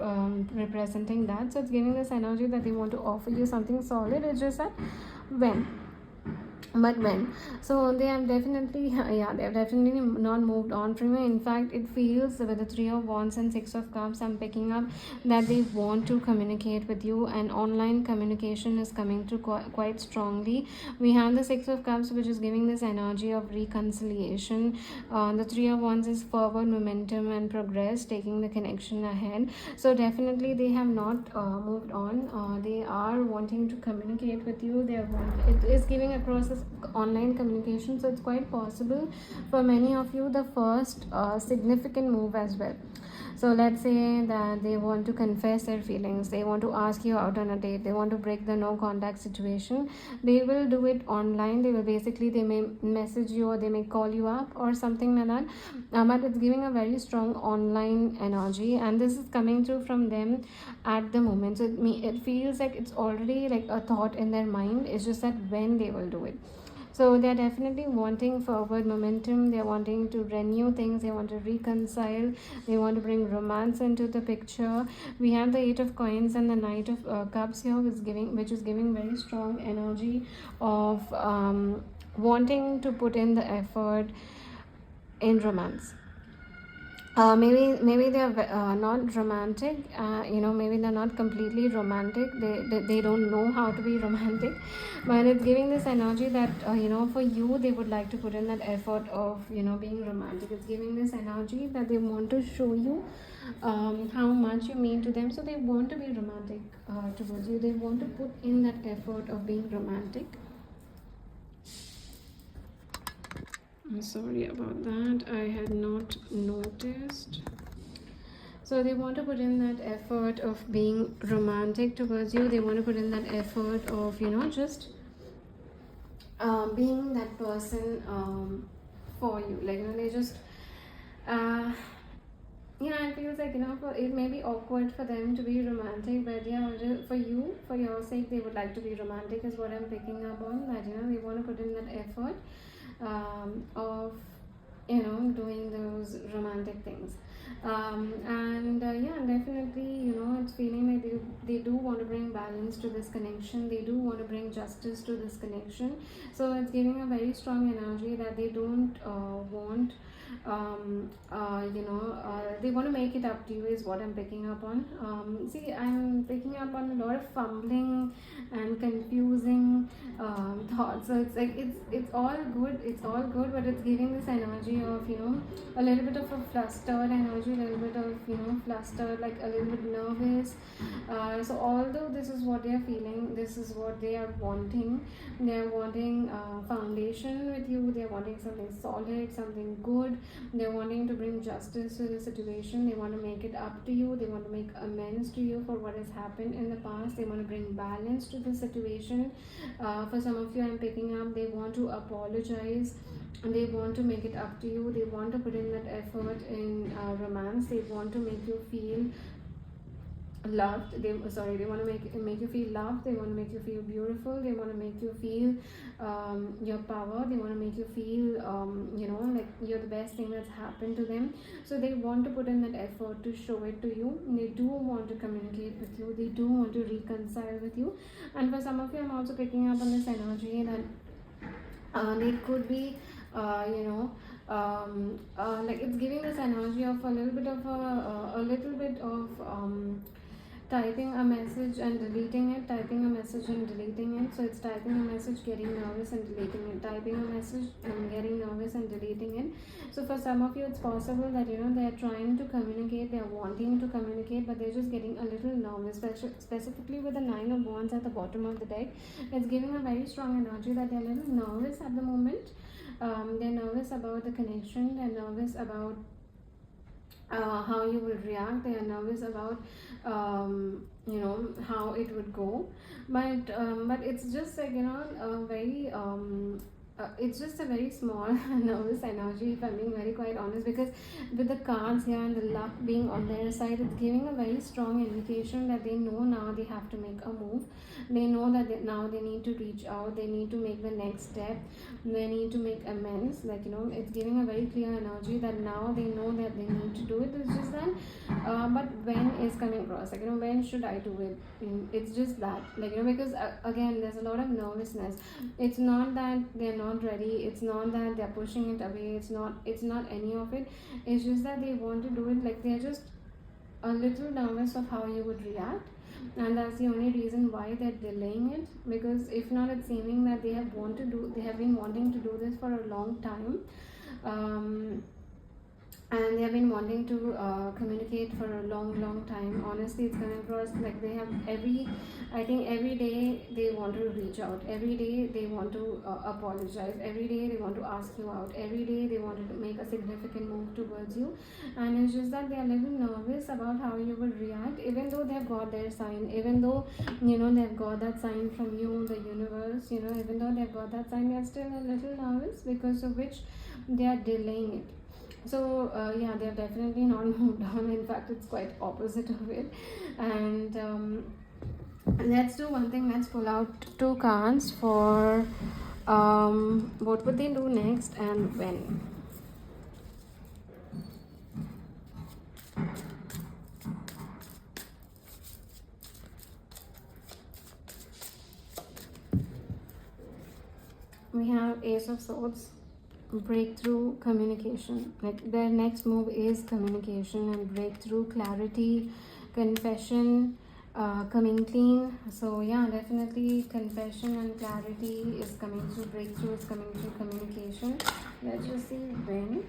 representing that. So it's giving this energy that they want to offer you something solid. It's just that when. But when. So they have definitely yeah, they have definitely not moved on from you. In fact, it feels with the 3 of Wands and 6 of Cups, I'm picking up that they want to communicate with you, and online communication is coming through quite strongly. We have the 6 of Cups, which is giving this energy of reconciliation. The 3 of Wands is forward momentum and progress, taking the connection ahead. So definitely they have not moved on. They are wanting to communicate with you. It is giving across this online communication. So it's quite possible for many of you the first significant move as well. So let's say that they want to confess their feelings, they want to ask you out on a date, they want to break the no contact situation. They will do it online. They may message you, or they may call you up or something like that. But it's giving a very strong online energy, and this is coming through from them at the moment. So it feels like it's already like a thought in their mind. It's just that when they will do it. So they're definitely wanting forward momentum. They're wanting to renew things. They want to reconcile. They want to bring romance into the picture. We have the 8 of Coins and the Knight of Cups here, which is giving very strong energy of wanting to put in the effort in romance. Maybe they're not romantic. Maybe they're not completely romantic. They don't know how to be romantic, but it's giving this energy that for you they would like to put in that effort of being romantic. It's giving this energy that they want to show you how much you mean to them. So they want to be romantic towards you. They want to put in that effort of being romantic. I'm sorry about that. I had not noticed. So they want to put in that effort of being romantic towards you. They want to put in that effort of, just being that person for you. Like, they just, it feels like, it may be awkward for them to be romantic, but yeah, for you, for your sake, they would like to be romantic is what I'm picking up on. That, they want to put in that effort of doing those romantic things, and definitely it's feeling like they do want to bring balance to this connection. They do want to bring justice to this connection. So it's giving a very strong energy that they don't want they want to make it up to you is what I'm picking up on. I'm picking up on a lot of fumbling and confusing thoughts. So it's like it's all good, but it's giving this energy of a little bit of a flustered energy, a little bit of flustered, like a little bit nervous. So although this is what they are feeling, this is what they are wanting. They are wanting foundation with you. They are wanting something solid, something good. They're wanting to bring justice to the situation. They want to make it up to you. They want to make amends to you for what has happened in the past. They want to bring balance to the situation. For some of you, I'm picking up, they want to apologize. They want to make it up to you. They want to put in that effort in romance. They want to make you feel loved. They want to make you feel loved. They want to make you feel beautiful. They want to make you feel your power. They want to make you feel like you're the best thing that's happened to them. So they want to put in that effort to show it to you. They do want to communicate with you. They do want to reconcile with you. And for some of you, I'm also picking up on this energy that they could be like it's giving this energy of a little bit of typing a message and deleting it, typing a message and deleting it. So it's typing a message, getting nervous and deleting it, typing a message and getting nervous and deleting it. So for some of you, it's possible that they're trying to communicate, they're wanting to communicate, but they're just getting a little nervous, specifically with the 9 of Wands at the bottom of the deck. It's giving a very strong energy that they're a little nervous at the moment. They're nervous about the connection. They're nervous about how you will react. They are nervous about how it would go, but it's just like a very it's just a very small nervous energy, if I'm being very quite honest, because with the cards here and the luck being on their side, it's giving a very strong indication that they know now they have to make a move. They know that now they need to reach out, they need to make the next step, they need to make amends. Like, it's giving a very clear energy that now they know that they need to do it. It's just that, but when is coming across, like, when should I do it? It's just that, like, because again, there's a lot of nervousness. It's not that they're not ready, it's not that they're pushing it away, it's not any of it. It's just that they want to do it, like they're just a little nervous of how you would react, and that's the only reason why they're delaying it. Because if not, it's seeming that they have been wanting to do this for a long time. And they have been wanting to communicate for a long time. Honestly, it's coming across like they have every day they want to reach out, every day they want to apologize, every day they want to ask you out, every day they want to make a significant move towards you. And it's just that they are a little nervous about how you will react, even though they've got their sign, even though they've got that sign from you, the universe, even though they've got that sign, they're still a little nervous, because of which they are delaying it. So yeah, they're definitely not moved on. In fact, it's quite opposite of it. And let's do one thing. Let's pull out 2 cards for what would they do next and when. We have Ace of Swords. Breakthrough, communication. Like their next move is communication and breakthrough, clarity, confession, coming clean. So yeah, definitely confession and clarity is coming through, breakthrough is coming through communication. Let's just see when.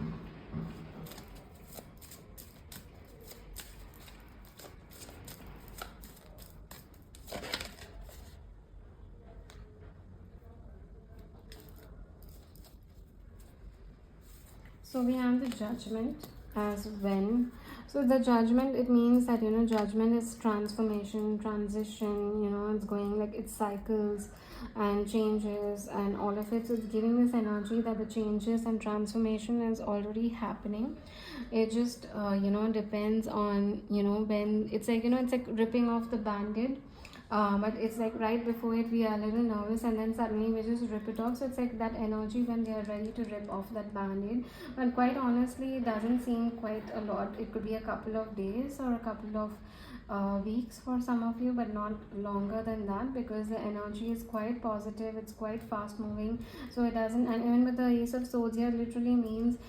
So we have the Judgment as when. So the Judgment, it means that judgment is transformation, transition. It's going like it's cycles and changes and all of it. So it's giving this energy that the changes and transformation is already happening. It just depends on when. It's like it's like ripping off the band-aid. But it's like right before it we are a little nervous, and then suddenly we just rip it off. So it's like that energy when they are ready to rip off that band-aid. But quite honestly, it doesn't seem quite a lot. It could be a couple of days or a couple of weeks for some of you, but not longer than that, because the energy is quite positive, it's quite fast moving. So it doesn't, and even with the Ace of Swords here, literally means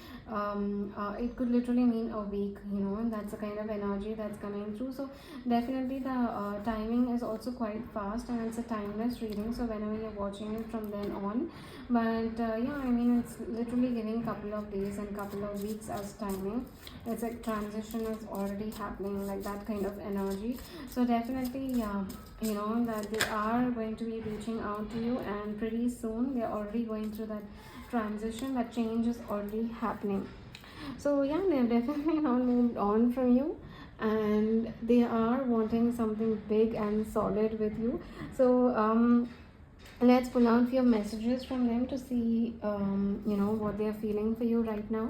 it could literally mean a week, and that's the kind of energy that's coming through. So definitely the timing is also quite fast, and it's a timeless reading, so whenever you're watching it from then on. But yeah, it's literally giving couple of days and couple of weeks as timing. It's like transition is already happening, like that kind of energy. So definitely, yeah, that they are going to be reaching out to you, and pretty soon they're already going through that transition. That change is already happening. So yeah, they've definitely not moved on from you, and they are wanting something big and solid with you. So let's pull out few messages from them to see what they are feeling for you right now.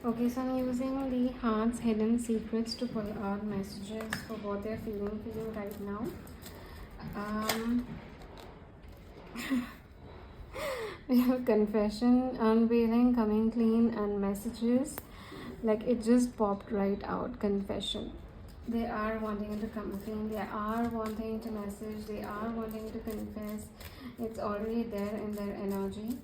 Okay, so I'm using the Heart's Hidden Secrets to pull out messages for what they're feeling for you right now. We have confession, unveiling, coming clean, and messages. Like it just popped right out. Confession. They are wanting to come clean, they are wanting to message, they are wanting to confess. It's already there in their energy.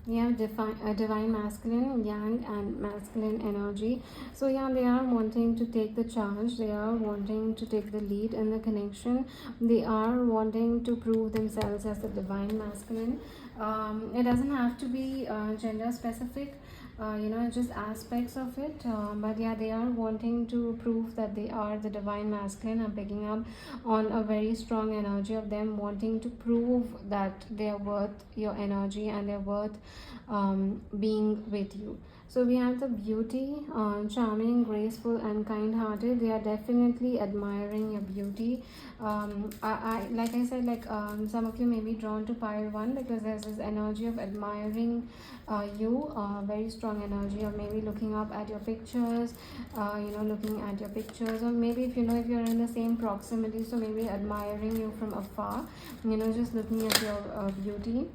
We have divine masculine, yang, and masculine energy. So yeah, they are wanting to take the charge, they are wanting to take the lead in the connection, they are wanting to prove themselves as the divine masculine. It doesn't have to be gender specific, just aspects of it, but yeah, they are wanting to prove that they are the divine masculine. I'm picking up on a very strong energy of them wanting to prove that they are worth your energy, and they're worth being with you. So we have the beauty, charming, graceful, and kind-hearted. They are definitely admiring your beauty. Like I said, like some of you may be drawn to pile one because there's this energy of admiring you, very strong energy, or maybe looking up at your pictures, looking at your pictures, or maybe if if you're in the same proximity, so maybe admiring you from afar, just looking at your beauty.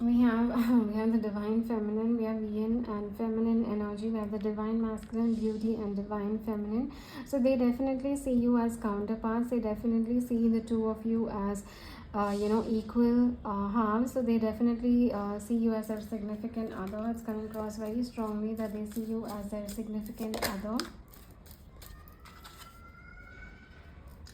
We have we have the divine feminine, we have yin and feminine energy, we have the divine masculine, beauty, and divine feminine. So they definitely see you as counterparts. They definitely see the two of you as equal halves. So they definitely see you as their significant other. It's coming across very strongly that they see you as their significant other.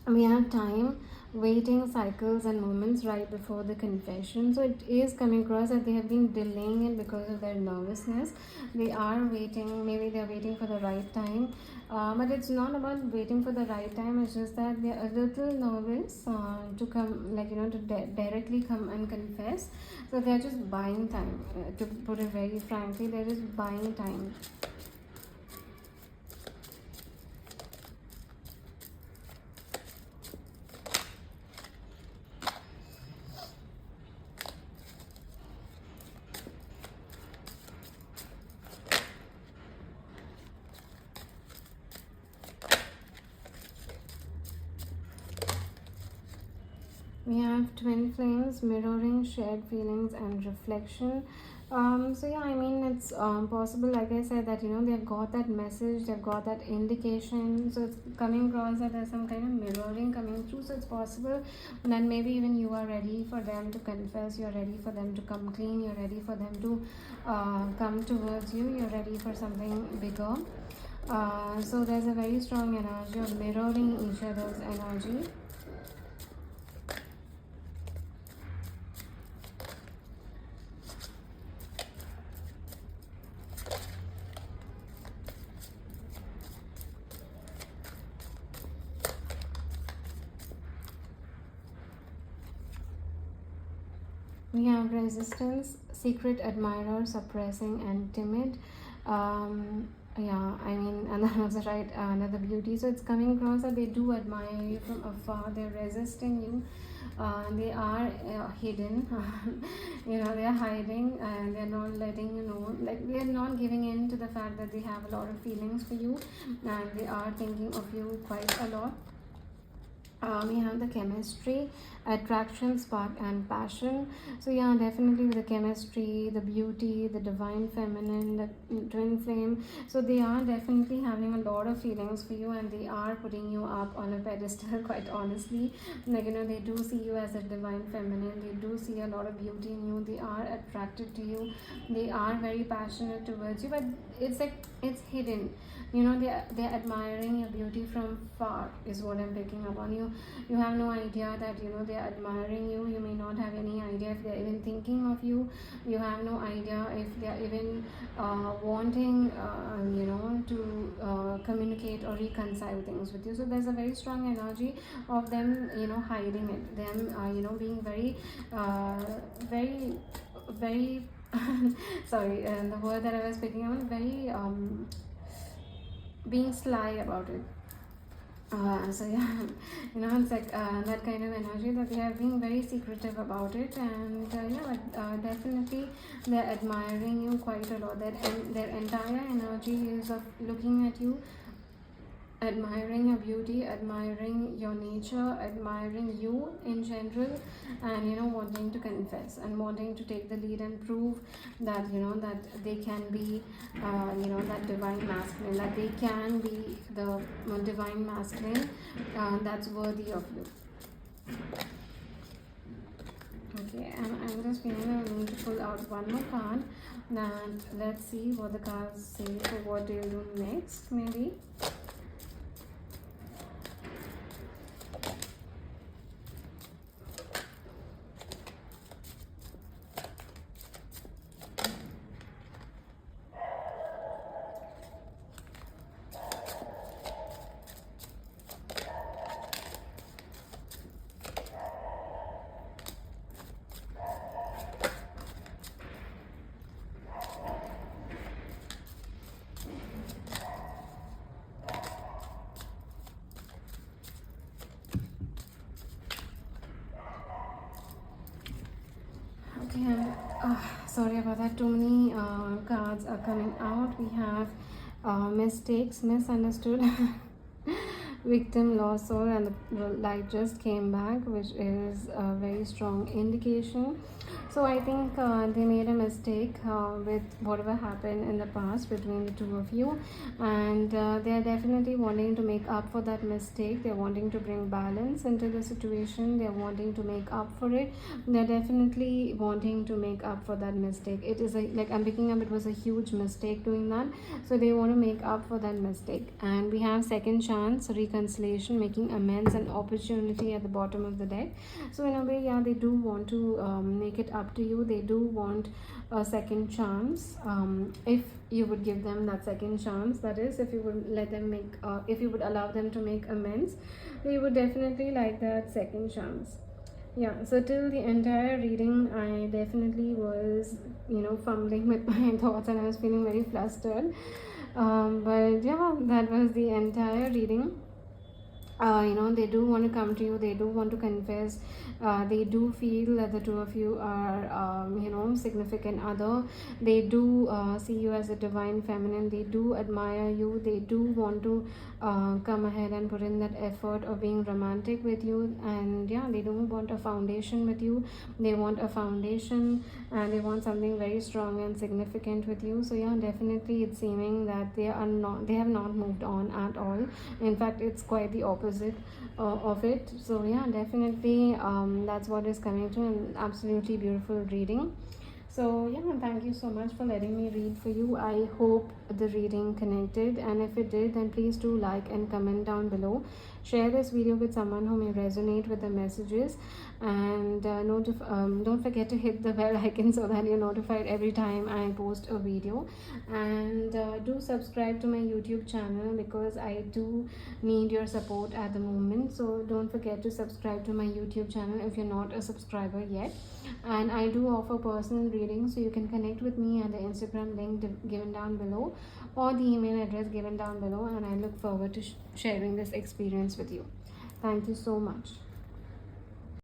We have time, waiting, cycles, and moments right before the confession. So it is coming across that they have been delaying it because of their nervousness. They are waiting, maybe they're waiting for the right time, but it's not about waiting for the right time. It's just that they're a little nervous to come, directly come and confess. So they're just buying time. To put it very frankly, they're just buying time. We have twin flames, mirroring, shared feelings, and reflection. So yeah, I mean, it's possible, like I said, that they've got that message, they've got that indication. So it's coming across that there's some kind of mirroring coming through. So it's possible that maybe even you are ready for them to confess, you're ready for them to come clean, you're ready for them to come towards you, you're ready for something bigger. So there's a very strong energy of mirroring each other's energy. We have resistance, secret admirer, suppressing, and timid. Yeah, I mean, and that was right, another beauty. So it's coming across that they do admire you from afar. They're resisting you. They are hidden. They are hiding, and they're not letting you know. Like, they're not giving in to the fact that they have a lot of feelings for you, and they are thinking of you quite a lot. We have the chemistry, attraction, spark, and passion. So yeah, definitely with the chemistry, the beauty, the divine feminine, the twin flame. So they are definitely having a lot of feelings for you, and they are putting you up on a pedestal, quite honestly. They do see you as a divine feminine. They do see a lot of beauty in you. They are attracted to you. They are very passionate towards you, but it's like it's hidden. They're admiring your beauty from far, is what I'm picking up on. You have no idea that they're admiring you. You may not have any idea if they're even thinking of you. You have no idea if they're even wanting to communicate or reconcile things with you. So there's a very strong energy of them hiding it, them being very very sorry, the word that I was picking up, very being sly about it. So yeah, it's like that kind of energy that they are being very secretive about it, and definitely they're admiring you quite a lot. Their entire energy is of looking at you, admiring your beauty, admiring your nature, admiring you in general, and wanting to confess and wanting to take the lead and prove that that they can be that divine masculine, that they can be the divine masculine that's worthy of you. Okay, and I'm just feeling I need to pull out one more card, and let's see what the cards say for what they'll do next. Maybe about that. Too many cards are coming out. We have mistakes, misunderstood, victim, lost soul, and the light just came back, which is a very strong indication. So I think they made a mistake with whatever happened in the past between the two of you, and they are definitely wanting to make up for that mistake. They're wanting to bring balance into the situation. They're wanting to make up for it. They're definitely wanting to make up for that mistake. It is like I'm picking up, it was a huge mistake doing that, so they want to make up for that mistake. And we have second chance, reconciliation, making amends, and opportunity at the bottom of the deck. So in a way, yeah, they do want to make it up to you. They do want a second chance, if you would give them that second chance. That is, if you would let them make if you would allow them to make amends, they would definitely like that second chance. Yeah, so till the entire reading, I definitely was, fumbling with my thoughts, and I was feeling very flustered. But yeah, that was the entire reading. They do want to come to you, they do want to confess, they do feel that the two of you are significant other. They do see you as a divine feminine. They do admire you. They do want to come ahead and put in that effort of being romantic with you. And yeah, they do want a foundation with you. They want a foundation, and they want something very strong and significant with you. So yeah, definitely it's seeming that they have not moved on at all. In fact, it's quite the opposite of it. So yeah, definitely that's what is coming to an absolutely beautiful reading. So yeah, thank you so much for letting me read for you. I hope the reading connected, and if it did, then please do like and comment down below. Share this video with someone who may resonate with the messages, and don't forget to hit the bell icon so that you're notified every time I post a video. And do subscribe to my YouTube channel, because I do need your support at the moment. So don't forget to subscribe to my YouTube channel if you're not a subscriber yet. And I do offer personal readings, so you can connect with me at the Instagram link given down below, or the email address given down below, and I look forward to sharing this experience with you. Thank you so much.